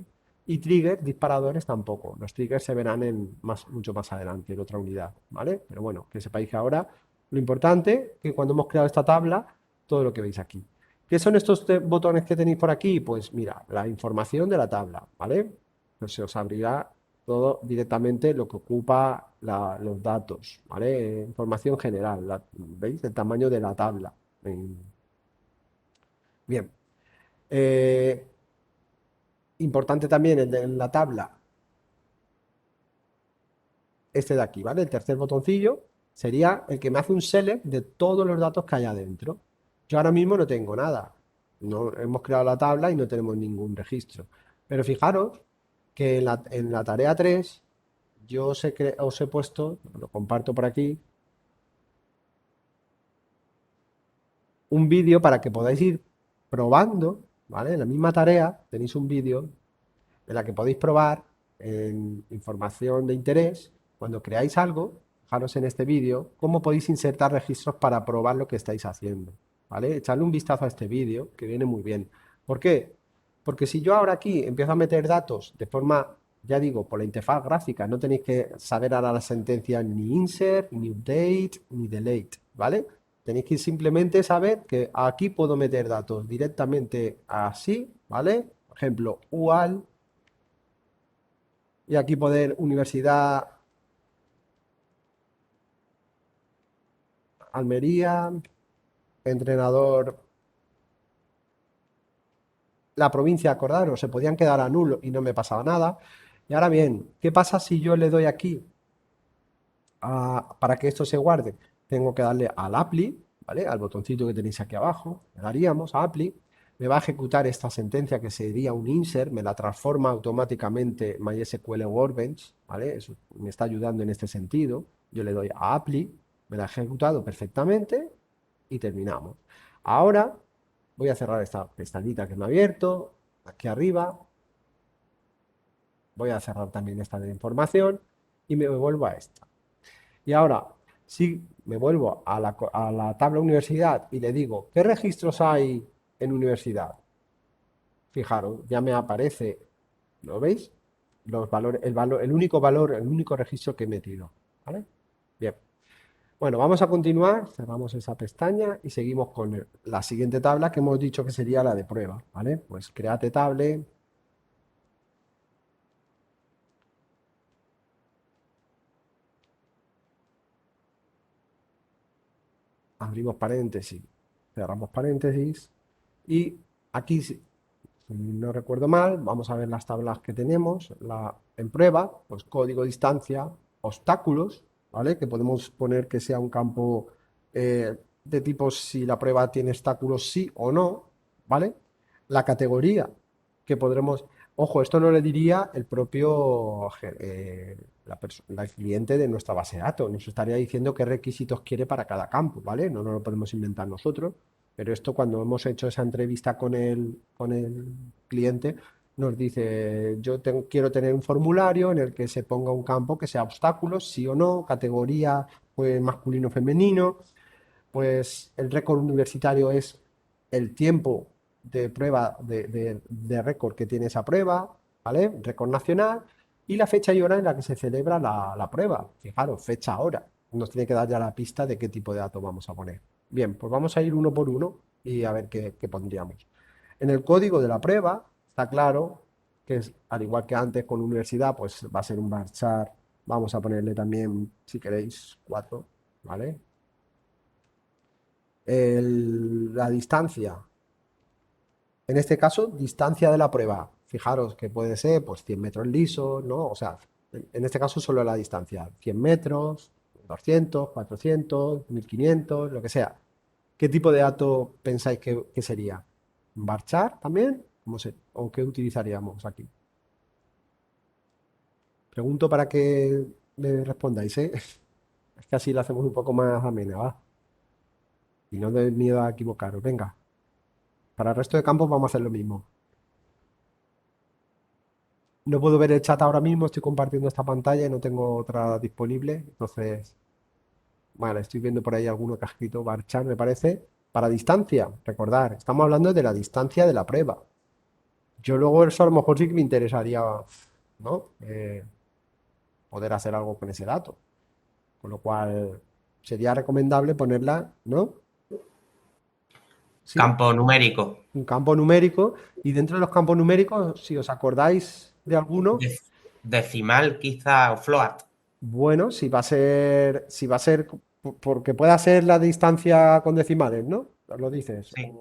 Y trigger, disparadores tampoco. Los triggers se verán mucho más adelante, en otra unidad, ¿vale? Pero bueno, que sepáis que ahora lo importante es que cuando hemos creado esta tabla, todo lo que veis aquí. ¿Qué son estos botones que tenéis por aquí? Pues mira, la información de la tabla, ¿vale? Pues se os abrirá todo directamente lo que ocupa los datos, ¿vale? Información general, ¿veis? El tamaño de la tabla. Bien. Eh, Importante también en la tabla, este de aquí, ¿vale? El tercer botoncillo sería el que me hace un select de todos los datos que hay adentro. Yo ahora mismo no tengo nada. No hemos creado la tabla y no tenemos ningún registro. Pero fijaros que en la tarea 3 yo os he puesto, lo comparto por aquí, un vídeo para que podáis ir probando, ¿vale? En la misma tarea tenéis un vídeo en la que podéis probar en información de interés, cuando creáis algo, fijaros en este vídeo, cómo podéis insertar registros para probar lo que estáis haciendo, ¿vale? Echadle un vistazo a este vídeo, que viene muy bien. ¿Por qué? Porque si yo ahora aquí empiezo a meter datos de forma, ya digo, por la interfaz gráfica, no tenéis que saber ahora la sentencia ni insert, ni update, ni delete, ¿vale? Tenéis que simplemente saber que aquí puedo meter datos directamente así, ¿vale? Por ejemplo, UAL, y aquí poner Universidad Almería, entrenador, la provincia, acordaros, se podían quedar a nulo y no me pasaba nada. Y ahora bien, ¿qué pasa si yo le doy aquí para que esto se guarde? Tengo que darle al apply, ¿vale? Al botoncito que tenéis aquí abajo, le daríamos a apply, me va a ejecutar esta sentencia que sería un insert, me la transforma automáticamente MySQL Workbench, ¿vale? Eso me está ayudando en este sentido. Yo le doy a apply, me la ha ejecutado perfectamente y terminamos. Ahora voy a cerrar esta pestañita que me ha abierto, aquí arriba, voy a cerrar también esta de información y me vuelvo a esta. Y ahora, si me vuelvo a la tabla universidad y le digo, ¿qué registros hay en universidad? Fijaros, ya me aparece, ¿lo veis? Los valores, el único valor, el único registro que he metido, ¿vale? Bien. Bueno, vamos a continuar, cerramos esa pestaña y seguimos con la siguiente tabla que hemos dicho que sería la de prueba, ¿vale? Pues create table, abrimos paréntesis, cerramos paréntesis y aquí, si no recuerdo mal, vamos a ver las tablas que tenemos. En prueba, pues código, distancia, obstáculos, ¿vale? Que podemos poner que sea un campo de tipo si la prueba tiene obstáculos sí o no, ¿vale? La categoría que podremos... Ojo, esto no le diría el propio el cliente de nuestra base de datos. Nos estaría diciendo qué requisitos quiere para cada campo, ¿vale? No nos lo podemos inventar nosotros. Pero esto cuando hemos hecho esa entrevista con el cliente, nos dice, quiero tener un formulario en el que se ponga un campo que sea obstáculos, sí o no, categoría pues masculino o femenino, pues el récord universitario es el tiempo de prueba de récord que tiene esa prueba, ¿vale? Récord nacional y la fecha y hora en la que se celebra la prueba. Fijaros, fecha, hora. Nos tiene que dar ya la pista de qué tipo de datos vamos a poner. Bien, pues vamos a ir uno por uno y a ver qué pondríamos. En el código de la prueba está claro que es, al igual que antes con universidad, pues va a ser un varchar. Vamos a ponerle también, si queréis, 4, ¿vale? La distancia. En este caso, distancia de la prueba. Fijaros que puede ser pues 100 metros lisos, ¿no? O sea, en este caso solo la distancia. 100 metros, 200, 400, 1500, lo que sea. ¿Qué tipo de dato pensáis que sería? ¿Un varchar también? ¿Cómo se, o qué utilizaríamos aquí? Pregunto para que me respondáis, ¿eh? Es que así lo hacemos un poco más amena, ¿va? Y no den miedo a equivocaros. Venga, para el resto de campos vamos a hacer lo mismo. No puedo ver el chat ahora mismo, estoy compartiendo esta pantalla y no tengo otra disponible. Entonces, vale, estoy viendo por ahí alguno que ha escrito Barchan, me parece. Para distancia, recordar, estamos hablando de la distancia de la prueba. Yo luego eso a lo mejor sí que me interesaría, ¿no? Poder hacer algo con ese dato. Con lo cual, sería recomendable ponerla, ¿no? Sí, Campo numérico. un campo numérico. Y dentro de los campos numéricos, si os acordáis de alguno, Decimal quizá o float. bueno, si va a ser, porque pueda ser la distancia con decimales, ¿no? Lo dices. Sí,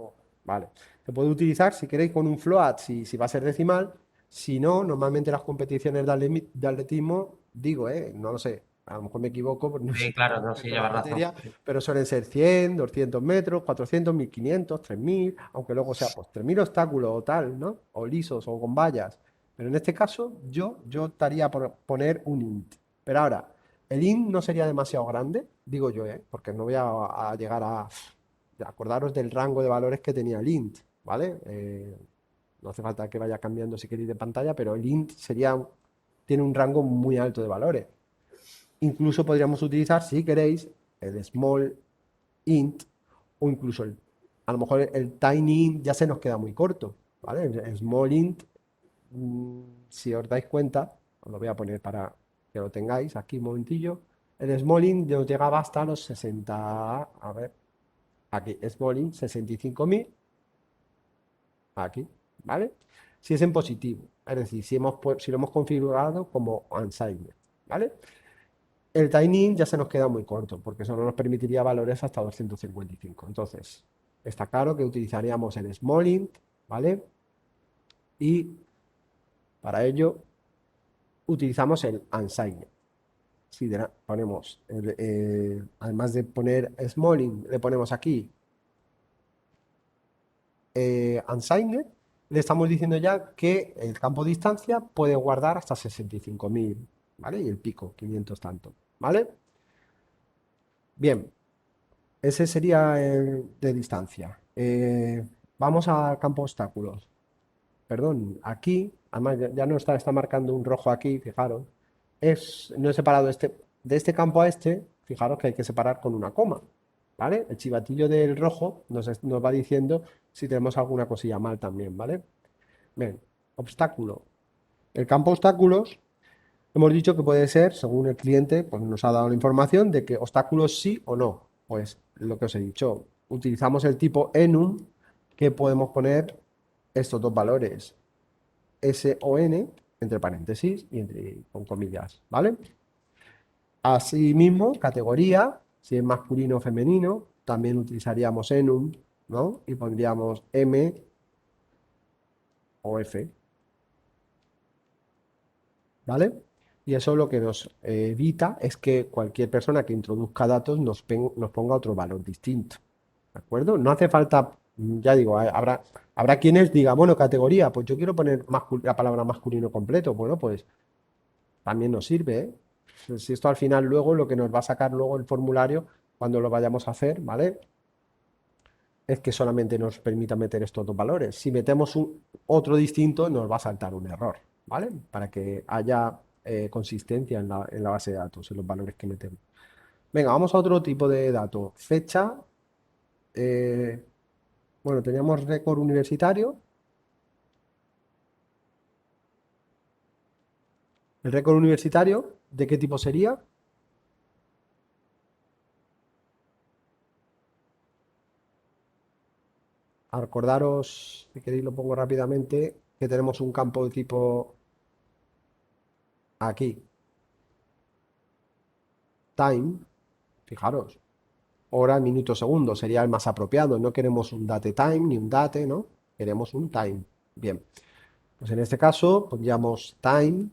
Vale. Se puede utilizar si queréis con un float, si va a ser decimal. Si no, normalmente las competiciones de atletismo, digo, no lo sé, a lo mejor me equivoco, porque no sí, soy claro, no, sí experto en la llevas razón. materia, pero suelen ser 100, 200 metros, 400, 1500, 3000, aunque luego sea pues 3000 obstáculos o tal, ¿no? O lisos o con vallas. Pero en este caso, yo optaría por poner un int. Pero ahora, el int no sería demasiado grande, digo yo, porque no voy a llegar a acordaros del rango de valores que tenía el int, ¿vale? No hace falta que vaya cambiando si queréis de pantalla, pero el int tiene un rango muy alto de valores. Incluso podríamos utilizar, si queréis, el small int o incluso a lo mejor el tiny int ya se nos queda muy corto, ¿vale? El small int, si os dais cuenta, os lo voy a poner para que lo tengáis aquí un momentillo. El small int nos llegaba hasta los 60, a ver, aquí, small int 65.000, aquí, ¿vale? Si es en positivo, es decir, si lo hemos configurado como unsigned, ¿vale? El tiny ya se nos queda muy corto, porque solo nos permitiría valores hasta 255. Entonces, está claro que utilizaríamos el small int, ¿vale? Y para ello utilizamos el unsigned. Si ponemos, además de poner small int, le ponemos aquí unsigned, le estamos diciendo ya que el campo distancia puede guardar hasta 65.000, ¿vale? Y el pico, 500 tanto, ¿vale? Bien, ese sería el de distancia. Vamos al campo obstáculos. Perdón, aquí, además ya no está marcando un rojo aquí, fijaros. No he separado de este campo a este, fijaros que hay que separar con una coma, ¿vale? El chivatillo del rojo nos va diciendo si tenemos alguna cosilla mal también, ¿vale? Bien, obstáculo. El campo obstáculos, hemos dicho que puede ser, según el cliente, pues nos ha dado la información de que obstáculos sí o no. Pues lo que os he dicho, utilizamos el tipo enum que podemos poner estos dos valores, S o N, entre paréntesis y con comillas, ¿vale? Asimismo, categoría, si es masculino o femenino, también utilizaríamos enum, ¿no? Y pondríamos M o F, ¿vale? Y eso lo que nos evita es que cualquier persona que introduzca datos nos ponga otro valor distinto, ¿de acuerdo? No hace falta, ya digo, habrá quienes digan, bueno, categoría, pues yo quiero poner la palabra masculino completo. Bueno, pues también nos sirve, ¿eh? Si esto al final luego lo que nos va a sacar luego el formulario cuando lo vayamos a hacer, ¿vale? es que solamente nos permita meter estos dos valores. Si metemos otro distinto, nos va a saltar un error, ¿vale? Para que haya consistencia en la base de datos, en los valores que metemos. Venga, vamos a otro tipo de dato. Fecha. Bueno, teníamos récord universitario. ¿El récord universitario de qué tipo sería? Acordaros, si queréis lo pongo rápidamente, que tenemos un campo de tipo aquí, time, fijaros, hora, minuto, segundo, sería el más apropiado. No queremos un date time ni un date, ¿no? Queremos un time. Bien, pues en este caso pondríamos time,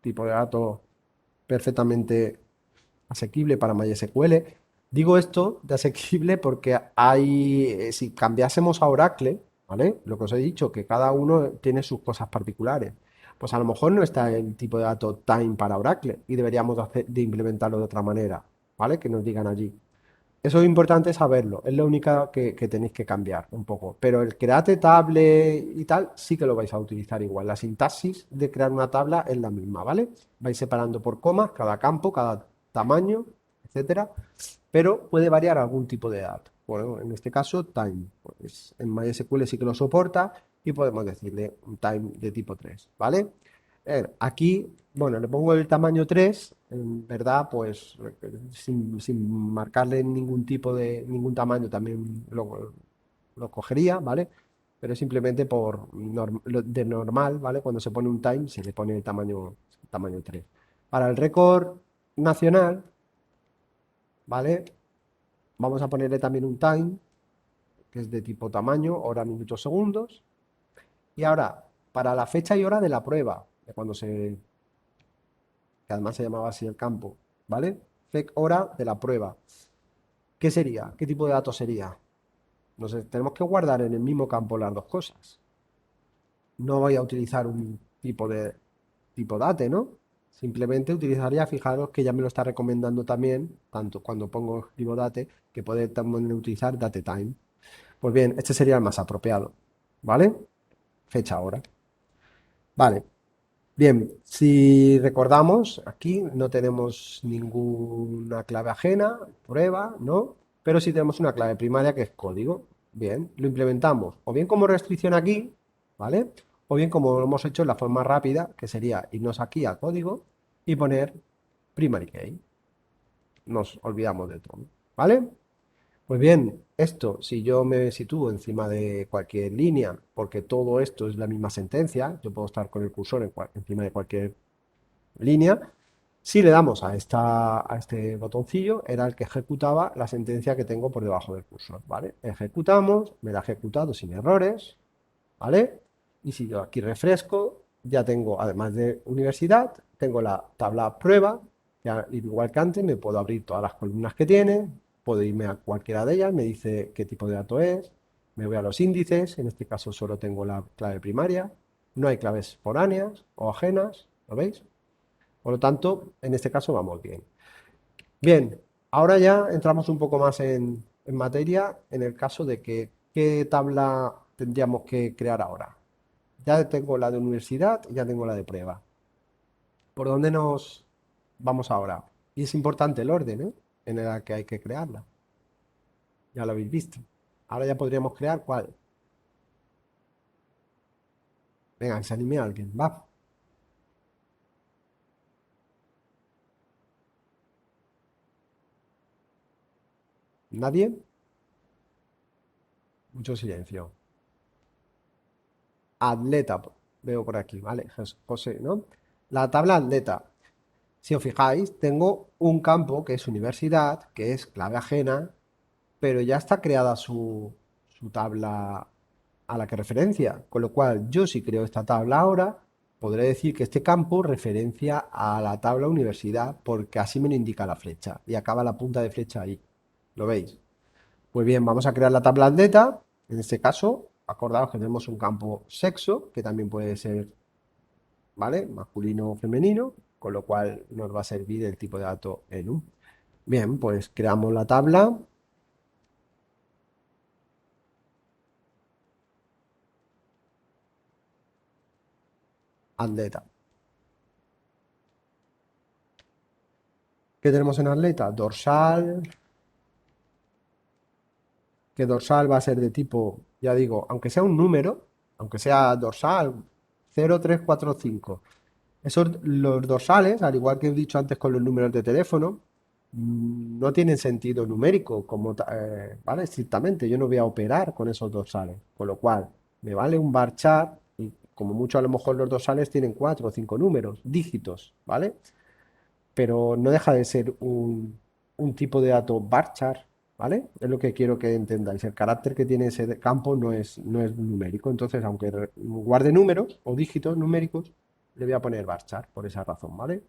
tipo de dato perfectamente asequible para MySQL. Digo esto de asequible porque si cambiásemos a Oracle, ¿vale? Lo que os he dicho, que cada uno tiene sus cosas particulares. Pues a lo mejor no está el tipo de dato time para Oracle y deberíamos de implementarlo de otra manera, ¿vale? Que nos digan allí. Eso es importante saberlo, es lo único que tenéis que cambiar un poco. Pero el create table y tal, sí que lo vais a utilizar igual. La sintaxis de crear una tabla es la misma, ¿vale? Vais separando por comas cada campo, cada tamaño, etcétera. Pero puede variar algún tipo de dato. Bueno, en este caso, time. Pues en MySQL sí que lo soporta y podemos decirle un time de tipo 3, ¿vale? Aquí, bueno, le pongo el tamaño 3, en verdad, pues sin marcarle ningún tipo de, ningún tamaño también lo cogería, ¿vale? Pero simplemente de normal, ¿vale? Cuando se pone un time, se le pone el tamaño 3. Para el récord nacional, ¿vale? Vamos a ponerle también un time, que es de tipo tamaño, hora, minutos, segundos. Y ahora, para la fecha y hora de la prueba, de cuando que además se llamaba así el campo, ¿vale? Hora de la prueba. ¿Qué sería? ¿Qué tipo de datos sería? Tenemos que guardar en el mismo campo las dos cosas. No voy a utilizar un tipo date, ¿no? Simplemente utilizaría, fijaros que ya me lo está recomendando también, tanto cuando pongo escribo date, que puede también utilizar date time. Pues bien, este sería el más apropiado, ¿vale? Fecha hora. Vale. Bien, si recordamos, aquí no tenemos ninguna clave ajena, prueba, ¿no? Pero sí tenemos una clave primaria que es código. Bien, lo implementamos o bien como restricción aquí, ¿vale? O bien como lo hemos hecho en la forma rápida, que sería irnos aquí a código y poner primary key. Nos olvidamos de todo, ¿vale? Pues bien, esto, si yo me sitúo encima de cualquier línea, porque todo esto es la misma sentencia, yo puedo estar con el cursor encima de cualquier línea. Si le damos a este botoncillo, era el que ejecutaba la sentencia que tengo por debajo del cursor, ¿vale? Ejecutamos, me la ha ejecutado sin errores, ¿vale? Y si yo aquí refresco, ya tengo, además de universidad, tengo la tabla prueba, ya igual que antes, me puedo abrir todas las columnas que tiene, puedo irme a cualquiera de ellas, me dice qué tipo de dato es, me voy a los índices, en este caso solo tengo la clave primaria, no hay claves foráneas o ajenas, ¿lo veis? Por lo tanto, en este caso vamos bien. Bien, ahora ya entramos un poco más en materia en el caso de que qué tabla tendríamos que crear ahora. Ya tengo la de universidad y ya tengo la de prueba. ¿Por dónde nos vamos ahora? Y es importante el orden, ¿eh? En el que hay que crearla. Ya lo habéis visto. Ahora ya podríamos crear cuál. Venga, que se anime alguien. Va. ¿Nadie? Mucho silencio. Atleta, veo por aquí, ¿vale? José, ¿no? La tabla atleta. Si os fijáis, tengo un campo que es universidad, que es clave ajena, pero ya está creada su tabla a la que referencia. Con lo cual, yo si creo esta tabla ahora, podré decir que este campo referencia a la tabla universidad, porque así me lo indica la flecha. Y acaba la punta de flecha ahí. ¿Lo veis? Pues bien, vamos a crear la tabla atleta. En este caso, acordaos que tenemos un campo sexo, que también puede ser, ¿vale? Masculino o femenino, con lo cual nos va a servir el tipo de dato enu. Bien, pues creamos la tabla. atleta. ¿Qué tenemos en atleta? Dorsal. Que dorsal va a ser de tipo, ya digo, aunque sea un número, aunque sea dorsal 0, 3, 4, 5. Los dorsales, al igual que he dicho antes con los números de teléfono, no tienen sentido numérico, ¿vale? Estrictamente, yo no voy a operar con esos dorsales, con lo cual me vale un bar chart y como mucho a lo mejor los dorsales tienen 4 o 5 números, dígitos, ¿vale? Pero no deja de ser un tipo de dato varchar, ¿vale? Es lo que quiero que entendáis. El carácter que tiene ese campo no es numérico. Entonces, aunque guarde números o dígitos numéricos, le voy a poner varchar por esa razón, ¿vale?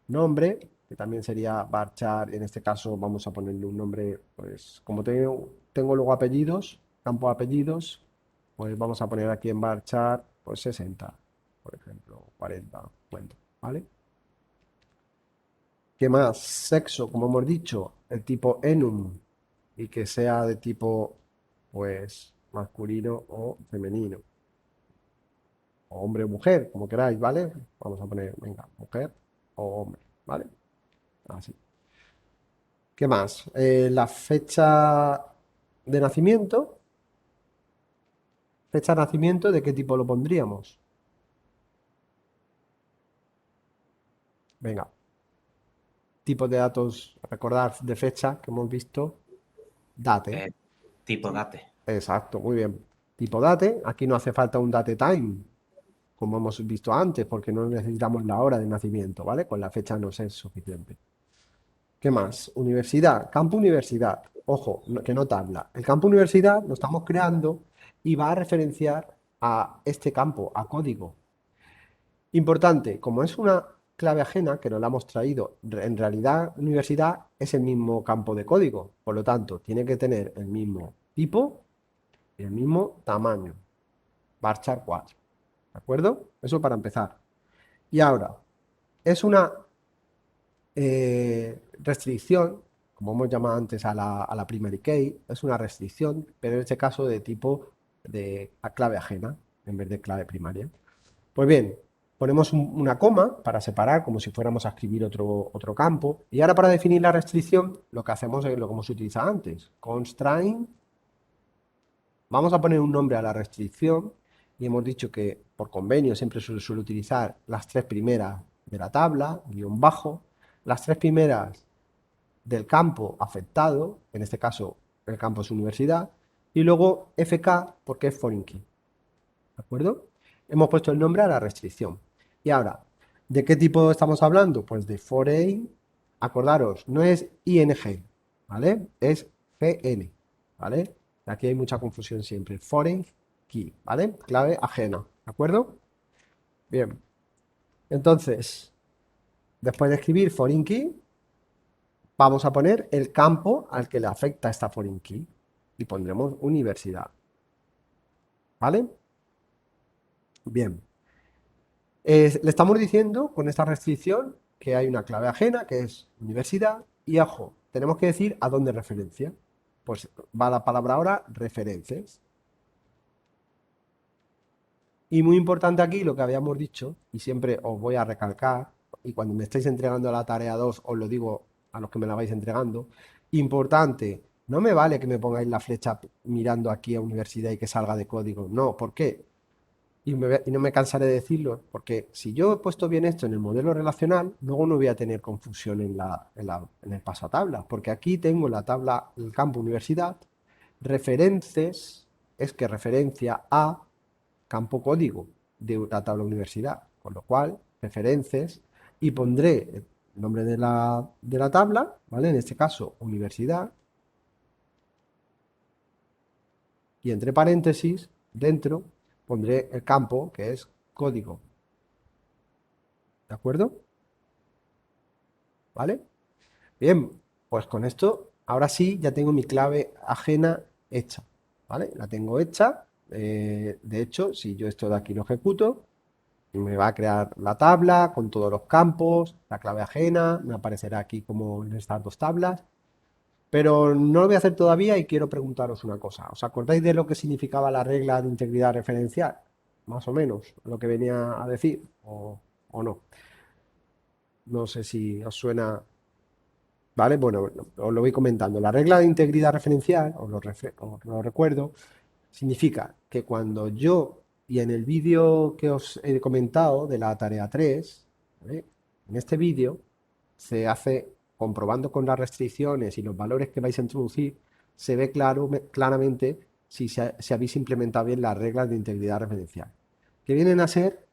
Nombre, que también sería varchar. En este caso vamos a ponerle un nombre, pues como tengo luego apellidos, campo de apellidos, pues vamos a poner aquí en varchar, pues 60, por ejemplo, 40, 50, ¿vale? ¿Qué más? Sexo, como hemos dicho, el tipo enum y que sea de tipo, pues, masculino o femenino. O hombre o mujer, como queráis, ¿vale? Vamos a poner, venga, mujer o hombre, ¿vale? Así. ¿Qué más? La fecha de nacimiento. Fecha de nacimiento, ¿de qué tipo lo pondríamos? Venga, tipos de datos, recordar de fecha que hemos visto, date. Eh, tipo date. Exacto, muy bien. Tipo date, aquí no hace falta un date time, como hemos visto antes, porque no necesitamos la hora de nacimiento, ¿vale? Con la fecha nos es suficiente. ¿Qué más? Universidad, campo universidad. Ojo, que no tabla. El campo universidad lo estamos creando y va a referenciar a este campo, a código. Importante, como es una clave ajena que nos la hemos traído, en realidad universidad es el mismo campo de código, por lo tanto, tiene que tener el mismo tipo y el mismo tamaño. Varchar 4. ¿De acuerdo? Eso para empezar. Y ahora, es una restricción, como hemos llamado antes a la primary key, es una restricción, pero en este caso de tipo de a clave ajena en vez de clave primaria. Pues bien, ponemos una coma para separar, como si fuéramos a escribir otro campo. Y ahora para definir la restricción, lo que hacemos es lo que hemos utilizado antes. Constraint. Vamos a poner un nombre a la restricción y hemos dicho que por convenio siempre se suele utilizar las tres primeras de la tabla, guión bajo, las tres primeras del campo afectado, en este caso el campo es universidad, y luego FK porque es foreign key. ¿De acuerdo? Hemos puesto el nombre a la restricción. Y ahora, ¿de qué tipo estamos hablando? Pues de foreign, acordaros, no es ING, ¿vale? Es GN, ¿vale? Aquí hay mucha confusión siempre. Foreign key, ¿vale? Clave ajena, ¿de acuerdo? Bien. Entonces, después de escribir foreign key, vamos a poner el campo al que le afecta esta foreign key y pondremos universidad, ¿vale? Bien. Le estamos diciendo con esta restricción que hay una clave ajena que es universidad y ojo, tenemos que decir a dónde referencia. Pues va la palabra ahora referencias. Y muy importante aquí lo que habíamos dicho, y siempre os voy a recalcar, y cuando me estáis entregando la tarea 2 os lo digo a los que me la vais entregando, importante, no me vale que me pongáis la flecha mirando aquí a universidad y que salga de código. No, ¿por qué? Y no me cansaré de decirlo, porque si yo he puesto bien esto en el modelo relacional, luego no voy a tener confusión en el paso a tabla, porque aquí tengo la tabla, el campo universidad, referencias, es que referencia a campo código de la tabla universidad, con lo cual, referencias, y pondré el nombre de la tabla, ¿vale? En este caso, universidad, y entre paréntesis, dentro, pondré el campo que es código. ¿De acuerdo? ¿Vale? Bien, pues con esto, ahora sí, ya tengo mi clave ajena hecha. ¿Vale? La tengo hecha. De hecho, si yo esto de aquí lo ejecuto, me va a crear la tabla con todos los campos, la clave ajena, me aparecerá aquí como en estas dos tablas. Pero no lo voy a hacer todavía y quiero preguntaros una cosa. ¿Os acordáis de lo que significaba la regla de integridad referencial? más o menos lo que venía a decir, o no. No sé si os suena, ¿vale? Bueno, os lo voy comentando. La regla de integridad referencial, os lo recuerdo, significa que cuando yo, y en el vídeo que os he comentado de la tarea 3, ¿vale? En este vídeo se hace, comprobando con las restricciones y los valores que vais a introducir, se ve claramente si habéis implementado bien las reglas de integridad referencial, que vienen a ser: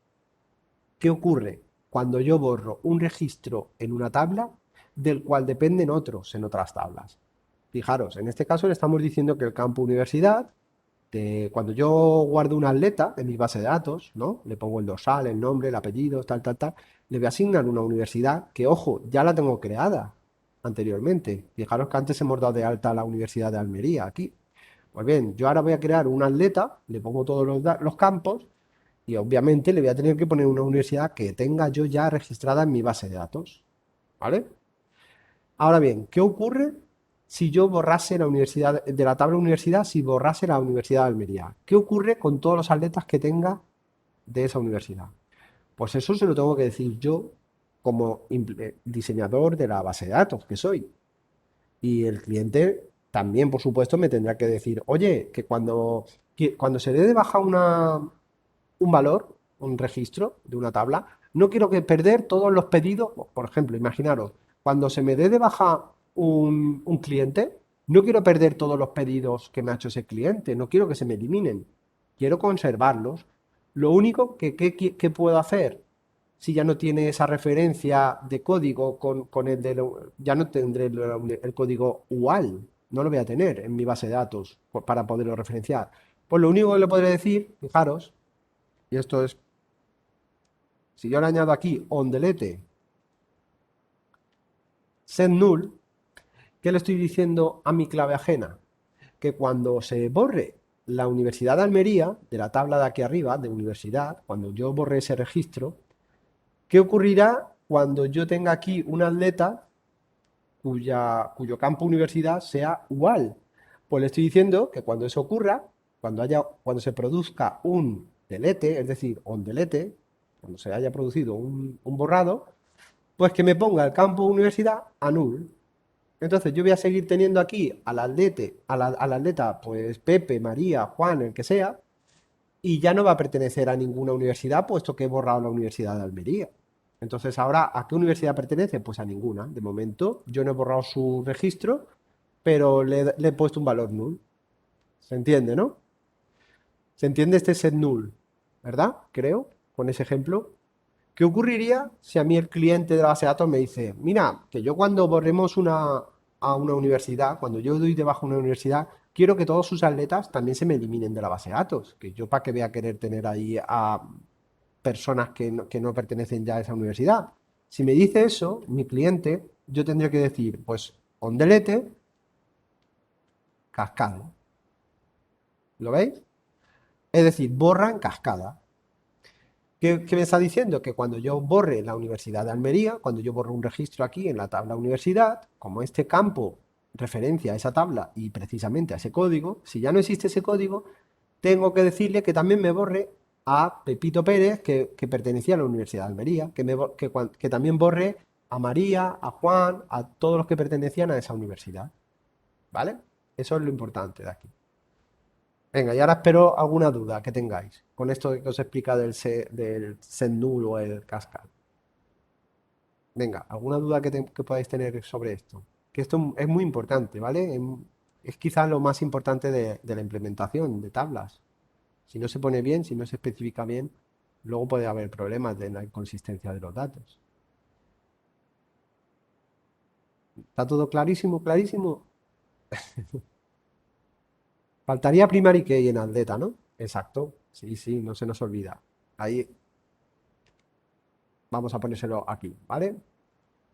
¿qué ocurre cuando yo borro un registro en una tabla del cual dependen otros en otras tablas? Fijaros, en este caso le estamos diciendo que el campo universidad, cuando yo guardo un atleta en mi base de datos, ¿no? Le pongo el dorsal, el nombre, el apellido, tal, tal, tal, le voy a asignar una universidad que, ojo, ya la tengo creada anteriormente. Fijaros que antes hemos dado de alta a la Universidad de Almería aquí. Pues bien, yo ahora voy a crear un atleta, le pongo todos los campos y obviamente le voy a tener que poner una universidad que tenga yo ya registrada en mi base de datos. ¿Vale? Ahora bien, ¿qué ocurre si yo borrase la universidad de la tabla universidad, si borrase la Universidad de Almería? ¿Qué ocurre con todos los atletas que tenga de esa universidad? Pues eso se lo tengo que decir yo como diseñador de la base de datos que soy. Y el cliente también, por supuesto, me tendrá que decir, oye, que cuando se dé de baja un valor, un registro de una tabla, no quiero que perder todos los pedidos. Por ejemplo, imaginaros, cuando se me dé de baja un cliente, no quiero perder todos los pedidos que me ha hecho ese cliente, no quiero que se me eliminen, quiero conservarlos. Lo único que puedo hacer, si ya no tiene esa referencia de código con el ya no tendré el código UAL, no lo voy a tener en mi base de datos para poderlo referenciar. Pues lo único que le podré decir, fijaros, y esto es, si yo le añado aquí onDelete set null, ¿qué le estoy diciendo a mi clave ajena? Que cuando se borre la Universidad de Almería, de la tabla de aquí arriba, de universidad, cuando yo borre ese registro, ¿qué ocurrirá cuando yo tenga aquí un atleta cuyo campo universidad sea igual? Pues le estoy diciendo que cuando eso ocurra, cuando se produzca un delete, es decir, onDelete, cuando se haya producido un borrado, pues que me ponga el campo universidad a null. Entonces yo voy a seguir teniendo aquí al atleta, pues Pepe, María, Juan, el que sea, y ya no va a pertenecer a ninguna universidad, puesto que he borrado la Universidad de Almería. Entonces ahora, ¿a qué universidad pertenece? Pues a ninguna. De momento yo no he borrado su registro, pero le he puesto un valor null. ¿Se entiende, no? ¿Se entiende este set null? ¿Verdad? Creo, con ese ejemplo. ¿Qué ocurriría si a mí el cliente de la base de datos me dice, mira, que yo cuando borremos a una universidad, cuando yo doy de baja una universidad, quiero que todos sus atletas también se me eliminen de la base de datos? Que yo para qué voy a querer tener ahí a personas que no pertenecen ya a esa universidad. Si me dice eso, mi cliente, yo tendría que decir, pues, onDelete, cascada. ¿Lo veis? Es decir, borra en cascada. ¿Qué me está diciendo? Que cuando yo borre la Universidad de Almería, cuando yo borro un registro aquí en la tabla universidad, como este campo referencia a esa tabla y precisamente a ese código, si ya no existe ese código, tengo que decirle que también me borre a Pepito Pérez, que pertenecía a la Universidad de Almería, que también borre a María, a Juan, a todos los que pertenecían a esa universidad. ¿Vale? Eso es lo importante de aquí. Venga, y ahora espero alguna duda que tengáis con esto que os explica del set null o el cascade. Venga, ¿alguna duda que podáis tener sobre esto? Que esto es muy importante, ¿vale? Es quizás lo más importante de la implementación de tablas. Si no se pone bien, si no se especifica bien, luego puede haber problemas de la inconsistencia de los datos. ¿Está todo clarísimo, clarísimo? Faltaría primary key en atleta, ¿no? Exacto. Sí, sí, no se nos olvida. Ahí vamos a ponérselo aquí, ¿vale?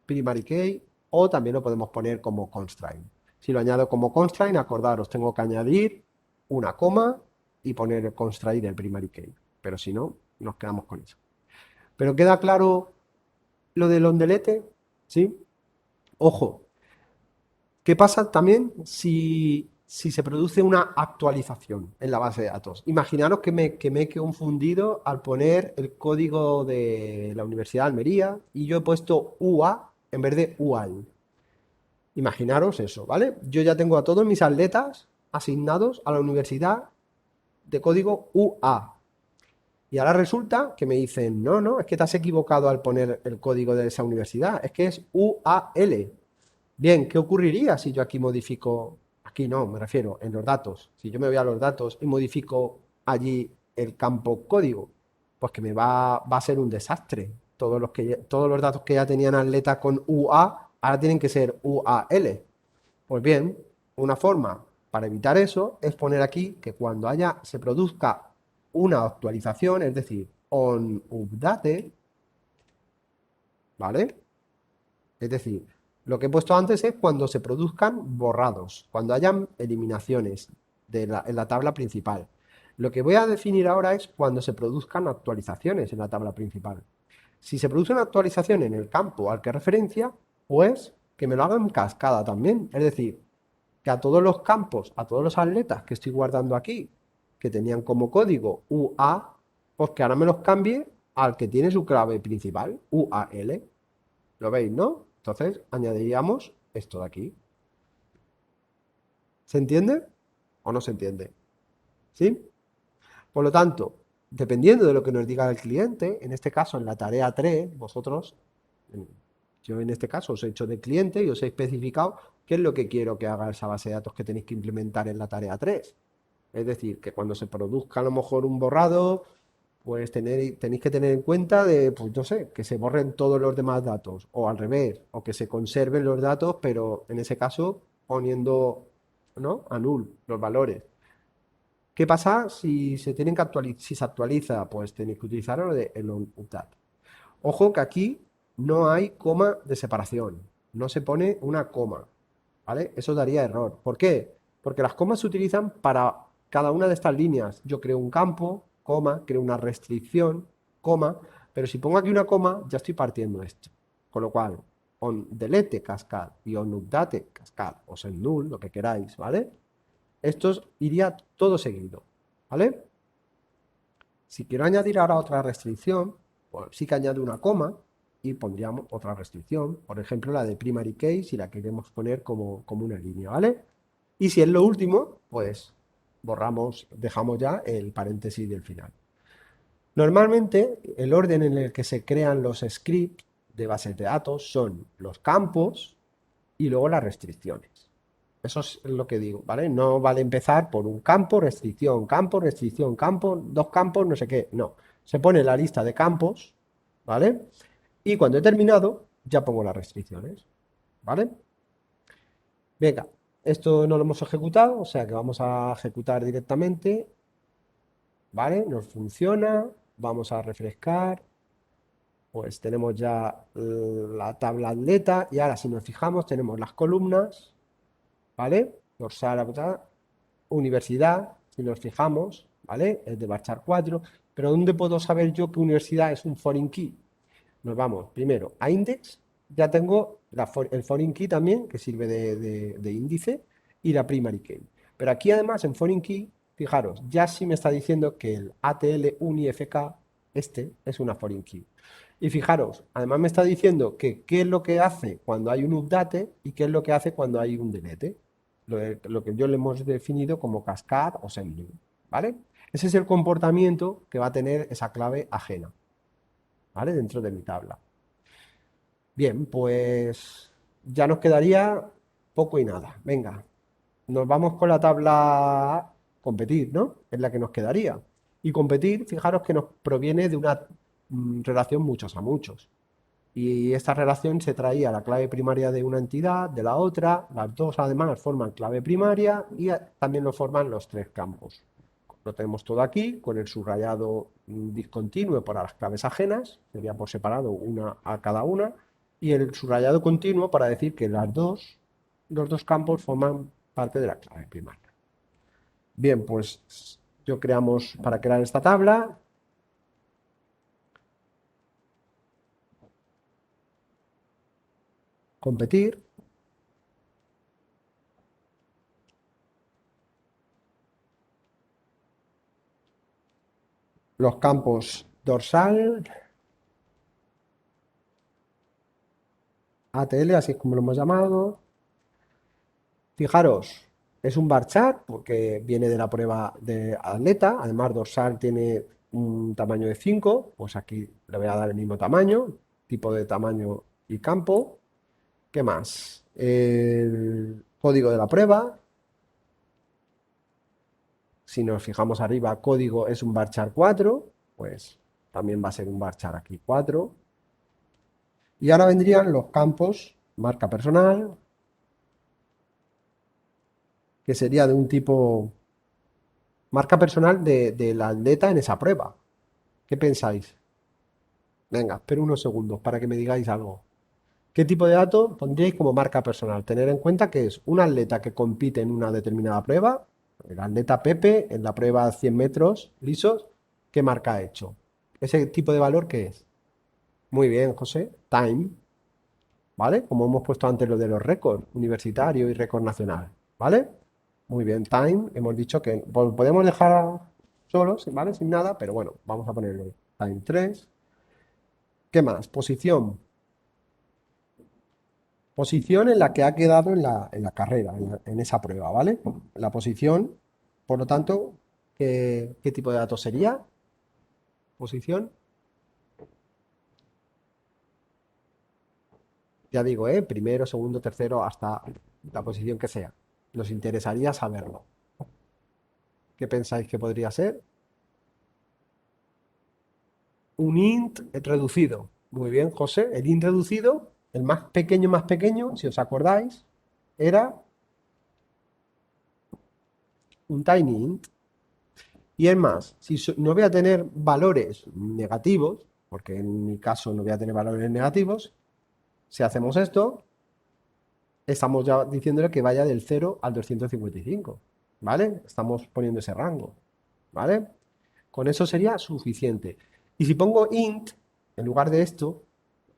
Primary key, o también lo podemos poner como constraint. Si lo añado como constraint, acordaros, tengo que añadir una coma y poner el constraint del primary key. Pero si no, nos quedamos con eso. ¿Pero queda claro lo del onDelete? ¿Sí? Ojo, ¿qué pasa también si si se produce una actualización en la base de datos. Imaginaros que me he confundido al poner el código de la Universidad de Almería y yo he puesto UA en vez de UAL. Imaginaros eso, ¿vale? Yo ya tengo a todos mis atletas asignados a la universidad de código UA. Y ahora resulta que me dicen, no, no, es que te has equivocado al poner el código de esa universidad, es que es UAL. Bien, ¿qué ocurriría si yo aquí modifico, aquí no, me refiero, en los datos? Si yo me voy a los datos y modifico allí el campo código, pues que va a ser un desastre. Todos los datos que ya tenían atleta con UA, ahora tienen que ser UAL. Pues bien, una forma para evitar eso es poner aquí que cuando se produzca una actualización, es decir, on update, ¿vale? Es decir, lo que he puesto antes es cuando se produzcan borrados, cuando hayan eliminaciones en la tabla principal. Lo que voy a definir ahora es cuando se produzcan actualizaciones en la tabla principal. Si se produce una actualización en el campo al que referencia, pues que me lo hagan en cascada también. Es decir, que a todos los campos, a todos los atletas que estoy guardando aquí, que tenían como código UA, pues que ahora me los cambie al que tiene su clave principal, UAL. ¿Lo veis, no? Entonces añadiríamos esto de aquí. ¿Se entiende o no se entiende? ¿Sí? Por lo tanto, dependiendo de lo que nos diga el cliente, en este caso en la tarea 3, yo en este caso os he hecho de cliente y os he especificado qué es lo que quiero que haga esa base de datos que tenéis que implementar en la tarea 3. Es decir, que cuando se produzca a lo mejor un borrado, pues tenéis que tener en cuenta pues no sé, que se borren todos los demás datos, o al revés, o que se conserven los datos, pero en ese caso poniendo, ¿no?, a null los valores. ¿Qué pasa si se tienen que si se actualiza? Pues tenéis que utilizar el update. Ojo que aquí no hay coma de separación, no se pone una coma, ¿vale? Eso daría error. ¿Por qué? Porque las comas se utilizan para cada una de estas líneas. Yo creo un campo, coma, creo una restricción, coma, pero si pongo aquí una coma, ya estoy partiendo esto. Con lo cual, on delete cascade y on update cascade, o send null, lo que queráis, ¿vale? Esto iría todo seguido, ¿vale? Si quiero añadir ahora otra restricción, pues sí que añado una coma y pondríamos otra restricción, por ejemplo la de primary case, si la queremos poner como una línea, ¿vale? Y si es lo último, pues dejamos ya el paréntesis del final. Normalmente, el orden en el que se crean los scripts de bases de datos son los campos y luego las restricciones. Eso es lo que digo, ¿vale? No vale empezar por un campo, restricción, campo, restricción, campo, dos campos, no sé qué. No. Se pone la lista de campos, ¿vale? Y cuando he terminado, ya pongo las restricciones, ¿vale? Venga, esto no lo hemos ejecutado, o sea que vamos a ejecutar directamente, ¿vale? Nos funciona, vamos a refrescar, pues tenemos ya la tabla atleta y ahora si nos fijamos tenemos las columnas, ¿vale? Dorsal, universidad, si nos fijamos, ¿vale? Es de Varchar 4, pero ¿dónde puedo saber yo que universidad es un foreign key? Nos vamos primero a index, ya tengo el foreign key también, que sirve de índice, y la primary key. Pero aquí además en foreign key, fijaros, ya sí me está diciendo que el ATL UNIFK, este es una foreign key. Y fijaros, además me está diciendo que qué es lo que hace cuando hay un update y qué es lo que hace cuando hay un delete. Lo que yo le hemos definido como cascade o sending, ¿vale? Ese es el comportamiento que va a tener esa clave ajena, ¿vale? Dentro de mi tabla. Bien, pues ya nos quedaría poco y nada. Venga, nos vamos con la tabla competir, ¿no? Es la que nos quedaría. Y competir, fijaros que nos proviene de una relación muchos a muchos. Y esta relación se traía la clave primaria de una entidad, de la otra, las dos además forman clave primaria y también lo forman los tres campos. Lo tenemos todo aquí, con el subrayado discontinuo para las claves ajenas, sería por separado una a cada una, y el subrayado continuo para decir que los dos campos forman parte de la clave primaria. Bien, pues creamos para crear esta tabla, competir, los campos dorsal, ATL, así es como lo hemos llamado. Fijaros, es un bar chart porque viene de la prueba de atleta. Además, dorsal tiene un tamaño de 5, pues aquí le voy a dar el mismo tamaño, tipo de tamaño y campo. ¿Qué más? El código de la prueba. Si nos fijamos arriba, código es un varchar 4, pues también va a ser un varchar aquí 4. Y ahora vendrían los campos, marca personal, que sería de un tipo, marca personal del atleta en esa prueba. ¿Qué pensáis? Venga, espero unos segundos para que me digáis algo. ¿Qué tipo de datos pondríais como marca personal? Tener en cuenta que es un atleta que compite en una determinada prueba, el atleta Pepe en la prueba 100 metros lisos, ¿qué marca ha hecho? ¿Ese tipo de valor qué es? Muy bien, José. Time, ¿vale? Como hemos puesto antes lo de los récords universitarios y récord nacional, ¿vale? Muy bien, time. Hemos dicho que podemos dejar solos, ¿vale? Sin nada, pero bueno, vamos a ponerle time 3. ¿Qué más? Posición. Posición en la que ha quedado en la carrera, en esa prueba, ¿vale? La posición, por lo tanto, ¿qué tipo de datos sería? Posición, ya digo, primero, segundo, tercero, hasta la posición que sea. Nos interesaría saberlo. ¿Qué pensáis que podría ser? Un int reducido. Muy bien, José. El int reducido, el más pequeño, si os acordáis, era un tiny int. Y es más, si no voy a tener valores negativos, porque en mi caso no voy a tener valores negativos, si hacemos esto, estamos ya diciéndole que vaya del 0 al 255, ¿vale? Estamos poniendo ese rango, ¿vale? Con eso sería suficiente. Y si pongo int en lugar de esto,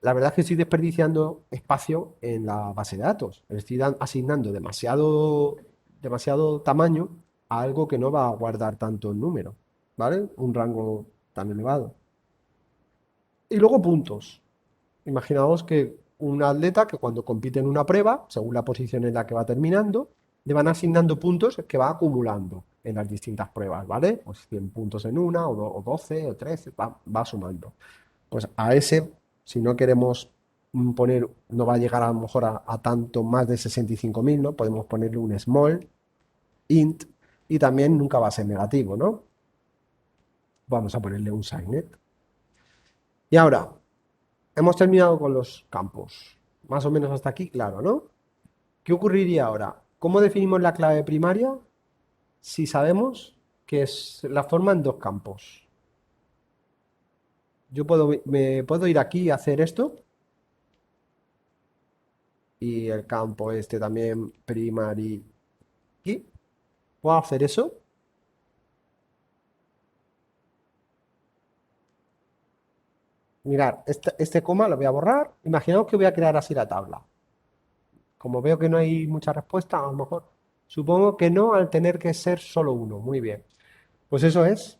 la verdad es que estoy desperdiciando espacio en la base de datos. Le estoy asignando demasiado tamaño a algo que no va a guardar tanto número, ¿vale? Un rango tan elevado. Y luego puntos. Imaginaos que un atleta que cuando compite en una prueba, según la posición en la que va terminando, le van asignando puntos que va acumulando en las distintas pruebas, ¿vale? Pues 100 puntos en una, o 12, o 13, va sumando. Pues a ese, si no queremos poner, no va a llegar a lo mejor a tanto más de 65.000, ¿no? Podemos ponerle un small int y también nunca va a ser negativo, ¿no? Vamos a ponerle un signet. Y ahora, hemos terminado con los campos. Más o menos hasta aquí, claro, ¿no? ¿Qué ocurriría ahora? ¿Cómo definimos la clave primaria si sabemos que la forman dos campos? Yo me puedo ir aquí y hacer esto. Y el campo este también primary key. ¿Puedo hacer eso? Mirad, este coma lo voy a borrar. Imaginaos que voy a crear así la tabla. Como veo que no hay mucha respuesta, a lo mejor supongo que no al tener que ser solo uno. Muy bien. Pues eso es.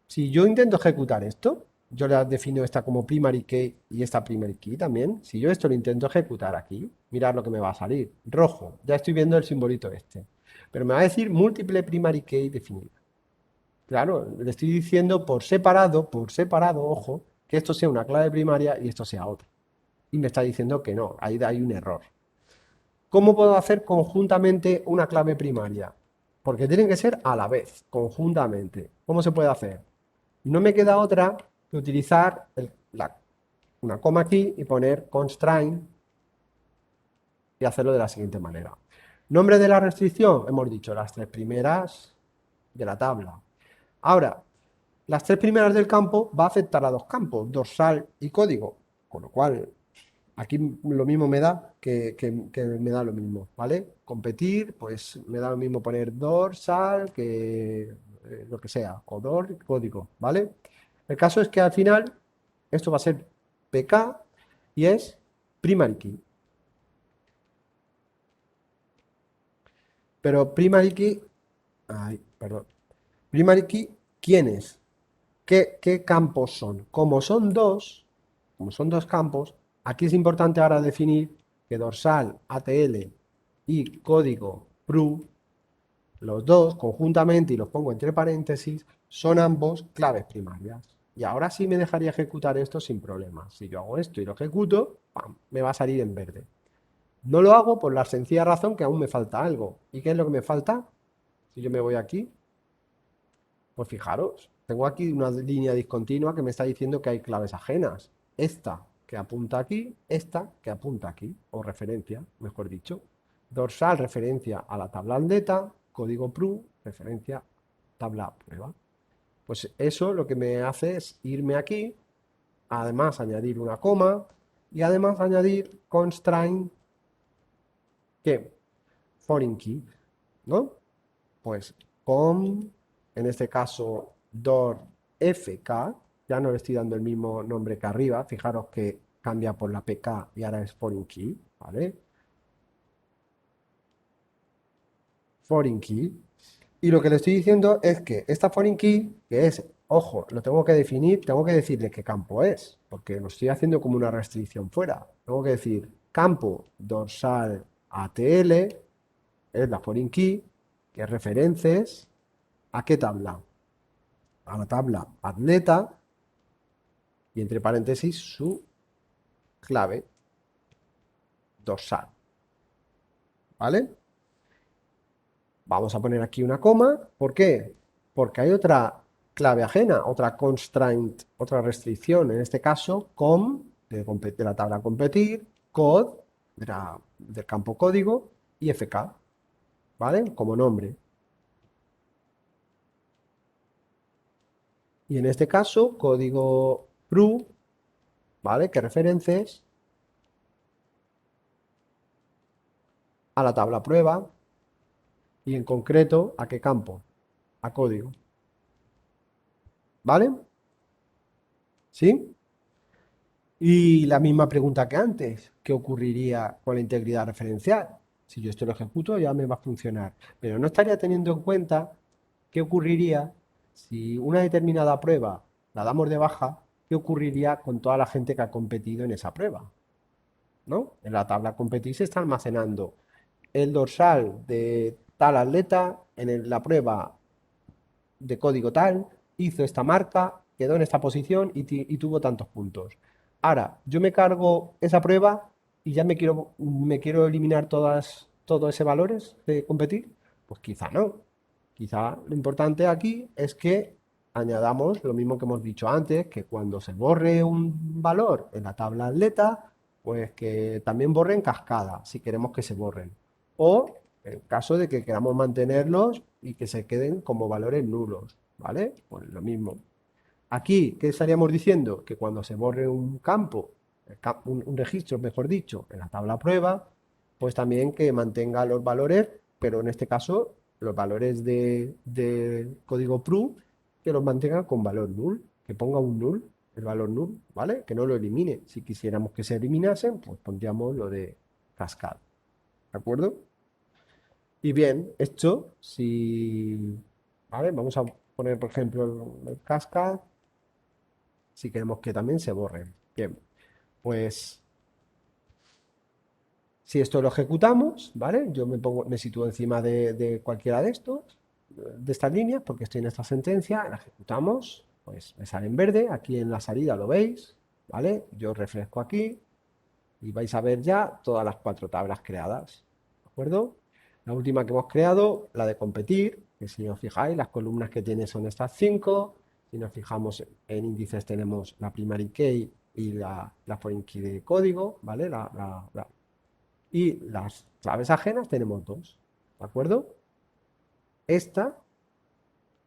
Si yo intento ejecutar esto, yo le defino esta como primary key y esta primary key también. Si yo esto lo intento ejecutar aquí, mirad lo que me va a salir. Rojo. Ya estoy viendo el simbolito este. Pero me va a decir múltiple primary key definida. Claro, le estoy diciendo por separado, ojo, que esto sea una clave primaria y esto sea otra. Y me está diciendo que no, ahí hay un error. ¿Cómo puedo hacer conjuntamente una clave primaria? Porque tienen que ser a la vez, conjuntamente. ¿Cómo se puede hacer? No me queda otra que utilizar una coma aquí y poner constraint y hacerlo de la siguiente manera. Nombre de la restricción, hemos dicho las tres primeras de la tabla. Ahora, las tres primeras del campo va a afectar a dos campos, dorsal y código, con lo cual aquí lo mismo me da que me da lo mismo, ¿vale? Competir, pues me da lo mismo poner dorsal que lo que sea, o código, ¿vale? El caso es que al final esto va a ser PK y es primary key. Pero primary key, ay, perdón. Primary key, ¿quién es? ¿Qué campos son? Como son dos campos, aquí es importante ahora definir que dorsal, ATL y código PRU, los dos conjuntamente, y los pongo entre paréntesis, son ambos claves primarias. Y ahora sí me dejaría ejecutar esto sin problemas. Si yo hago esto y lo ejecuto, ¡pam!, me va a salir en verde. No lo hago por la sencilla razón que aún me falta algo. ¿Y qué es lo que me falta? Si yo me voy aquí, pues fijaros, tengo aquí una línea discontinua que me está diciendo que hay claves ajenas. Esta que apunta aquí, esta que apunta aquí, o referencia, mejor dicho. Dorsal referencia a la tabla atleta, código PRU referencia tabla prueba. Pues eso lo que me hace es irme aquí, además añadir una coma y además añadir constraint que foreign key, ¿no? Pues con, en este caso, door fk, ya no le estoy dando el mismo nombre que arriba, fijaros que cambia por la pk y ahora es foreign key, ¿vale? Foreign key. Y lo que le estoy diciendo es que esta foreign key, que es, ojo, lo tengo que definir, tengo que decirle qué campo es, porque lo estoy haciendo como una restricción fuera. Tengo que decir campo dorsal ATL, es la foreign key, que es referencias, ¿a qué tabla? A la tabla atleta y entre paréntesis su clave dorsal. ¿Vale? Vamos a poner aquí una coma. ¿Por qué? Porque hay otra clave ajena, otra constraint, otra restricción, en este caso com de la tabla competir, code del campo código y fk, ¿vale? Como nombre. Y en este caso, código pru, ¿vale? Que referencias a la tabla prueba y en concreto a qué campo, a código. ¿Vale? ¿Sí? Y la misma pregunta que antes, ¿qué ocurriría con la integridad referencial? Si yo esto lo ejecuto ya me va a funcionar, pero no estaría teniendo en cuenta qué ocurriría si una determinada prueba la damos de baja, qué ocurriría con toda la gente que ha competido en esa prueba, ¿no? En la tabla competir se está almacenando el dorsal de tal atleta en la prueba de código tal, hizo esta marca, quedó en esta posición y tuvo tantos puntos. Ahora, yo me cargo esa prueba y ya me quiero eliminar todos esos valores de competir. Pues quizá no. Quizá lo importante aquí es que añadamos lo mismo que hemos dicho antes, que cuando se borre un valor en la tabla atleta, pues que también borre en cascada, si queremos que se borren. O en caso de que queramos mantenerlos y que se queden como valores nulos, ¿vale? Pues lo mismo. Aquí, ¿qué estaríamos diciendo? Que cuando se borre un campo, un registro, mejor dicho, en la tabla prueba, pues también que mantenga los valores, pero en este caso los valores de código PRU, que los mantenga con valor null, que ponga un null, el valor null, ¿vale? Que no lo elimine. Si quisiéramos que se eliminasen, pues pondríamos lo de cascada, ¿de acuerdo? Y bien, esto, si, ¿vale? Vamos a poner, por ejemplo, el cascade, si queremos que también se borre. Bien, pues si esto lo ejecutamos, ¿vale? Yo me sitúo encima de cualquiera de estos, de estas líneas, porque estoy en esta sentencia, la ejecutamos, pues me sale en verde, aquí en la salida lo veis, ¿vale? Yo refresco aquí y vais a ver ya todas las 4 tablas creadas, ¿de acuerdo? La última que hemos creado, la de competir, que si os fijáis, las columnas que tiene son estas 5. Si nos fijamos en índices tenemos la primary key y la foreign key de código, ¿vale? Y las claves ajenas tenemos 2, ¿de acuerdo? Esta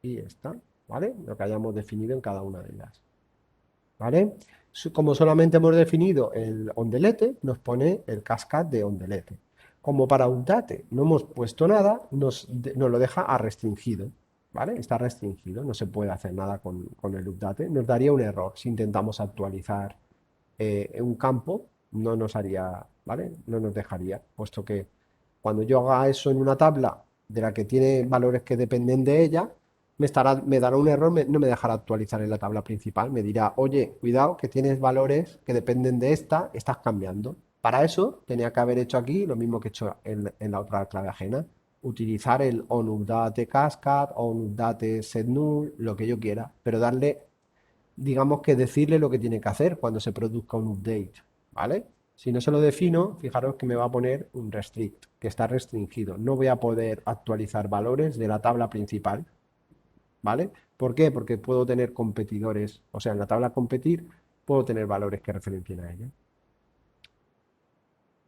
y esta, ¿vale? Lo que hayamos definido en cada una de ellas, ¿vale? Como solamente hemos definido el ondelete, nos pone el cascade de ondelete. Como para update no hemos puesto nada, nos lo deja a restringido, ¿vale? Está restringido, no se puede hacer nada con el update. Nos daría un error si intentamos actualizar un campo, no nos haría, ¿vale? No nos dejaría, puesto que cuando yo haga eso en una tabla de la que tiene valores que dependen de ella, me dará un error, no me dejará actualizar en la tabla principal. Me dirá, oye, cuidado que tienes valores que dependen de esta, estás cambiando. Para eso tenía que haber hecho aquí lo mismo que he hecho en la otra clave ajena. Utilizar el onUpdate cascade, onUpdate setNull, lo que yo quiera, pero darle, digamos que decirle lo que tiene que hacer cuando se produzca un update, ¿vale? Si no se lo defino, fijaros que me va a poner un restrict, que está restringido. No voy a poder actualizar valores de la tabla principal, ¿vale? ¿Por qué? Porque puedo tener competidores, o sea, en la tabla competir puedo tener valores que referencien a ella.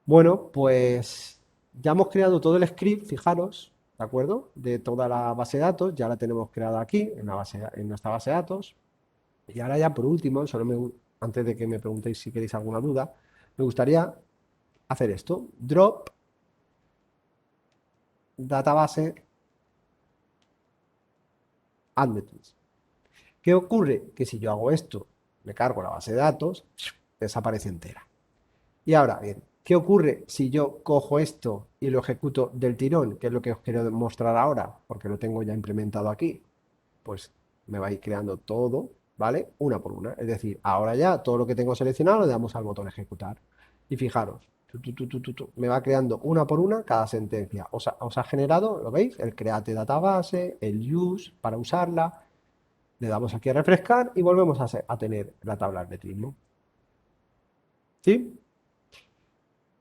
Bueno, pues ya hemos creado todo el script, fijaros, ¿de acuerdo? De toda la base de datos, ya la tenemos creada aquí en nuestra base de datos. Y ahora ya por último, antes de que me preguntéis si queréis alguna duda, me gustaría hacer esto, drop database admetries. ¿Qué ocurre? Que si yo hago esto, me cargo la base de datos, desaparece entera. Y ahora, bien, ¿qué ocurre si yo cojo esto y lo ejecuto del tirón? Que es lo que os quiero mostrar ahora, porque lo tengo ya implementado aquí. Pues me va a ir creando todo, ¿vale? Una por una. Es decir, ahora ya todo lo que tengo seleccionado le damos al botón ejecutar. Y fijaros, me va creando una por una cada sentencia. Os ha generado, ¿lo veis? El create database, el use para usarla. Le damos aquí a refrescar y volvemos a tener la tabla de ritmo. ¿Sí?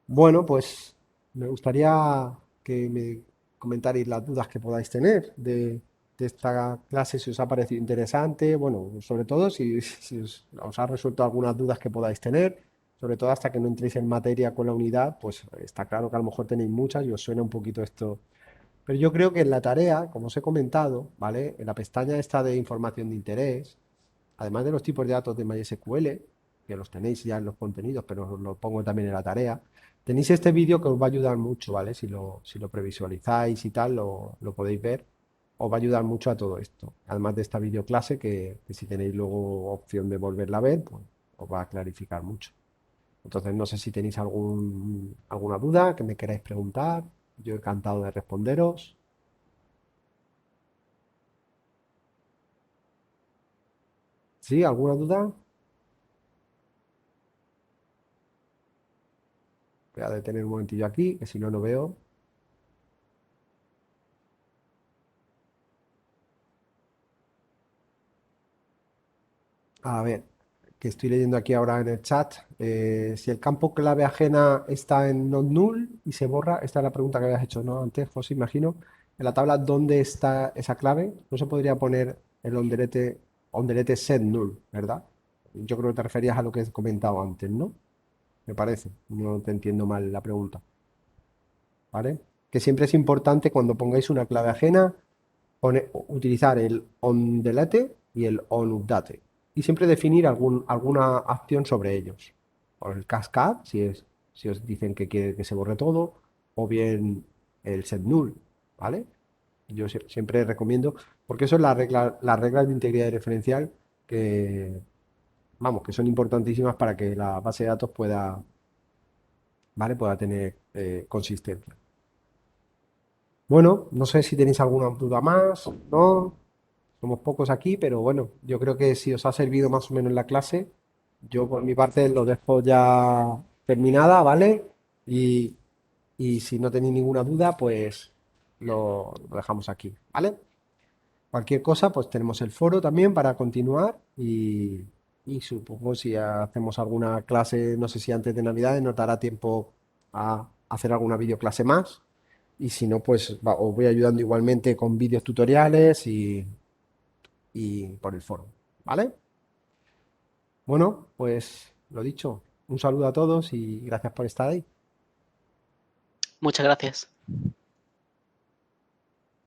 Bueno, pues me gustaría que me comentarais las dudas que podáis tener de esta clase, si os ha parecido interesante, bueno, sobre todo si os ha resuelto algunas dudas que podáis tener, sobre todo hasta que no entréis en materia con la unidad, pues está claro que a lo mejor tenéis muchas y os suena un poquito esto. Pero yo creo que en la tarea, como os he comentado, ¿vale? En la pestaña esta de información de interés, además de los tipos de datos de MySQL, que los tenéis ya en los contenidos, pero os lo pongo también en la tarea, tenéis este vídeo que os va a ayudar mucho, ¿vale? Si lo previsualizáis y tal, lo podéis ver, os va a ayudar mucho a todo esto. Además de esta videoclase que si tenéis luego opción de volverla a ver, pues os va a clarificar mucho. Entonces, no sé si tenéis alguna duda que me queráis preguntar. Yo encantado de responderos. ¿Sí? ¿Alguna duda? Voy a detener un momentillo aquí, que si no, no veo. A ver, que estoy leyendo aquí ahora en el chat. Si el campo clave ajena está en not null y se borra, esta es la pregunta que habías hecho, ¿no? Antes, José, imagino. En la tabla, ¿dónde está esa clave? No se podría poner el ondelete set null, ¿verdad? Yo creo que te referías a lo que he comentado antes, ¿no? Me parece. No te entiendo mal la pregunta. ¿Vale? Que siempre es importante cuando pongáis una clave ajena utilizar el onDelete y el onUpdate. Y siempre definir alguna acción sobre ellos. O el cascade, si os dicen que quiere que se borre todo, o bien el setNull, ¿vale? Yo siempre recomiendo, porque eso es las reglas de integridad referencial que, vamos, que son importantísimas para que la base de datos pueda, ¿vale? Pueda tener consistencia. Bueno, no sé si tenéis alguna duda más, ¿no? Somos pocos aquí, pero bueno, yo creo que si os ha servido más o menos la clase, yo por mi parte lo dejo ya terminada, ¿vale? Y, y si no tenéis ninguna duda, pues lo dejamos aquí, ¿vale? Cualquier cosa, pues tenemos el foro también para continuar y supongo si hacemos alguna clase, no sé si antes de Navidad nos dará tiempo a hacer alguna videoclase más. Y si no, pues os voy ayudando igualmente con vídeos tutoriales y por el foro, ¿vale? Bueno, pues lo dicho, un saludo a todos y gracias por estar ahí. Muchas gracias.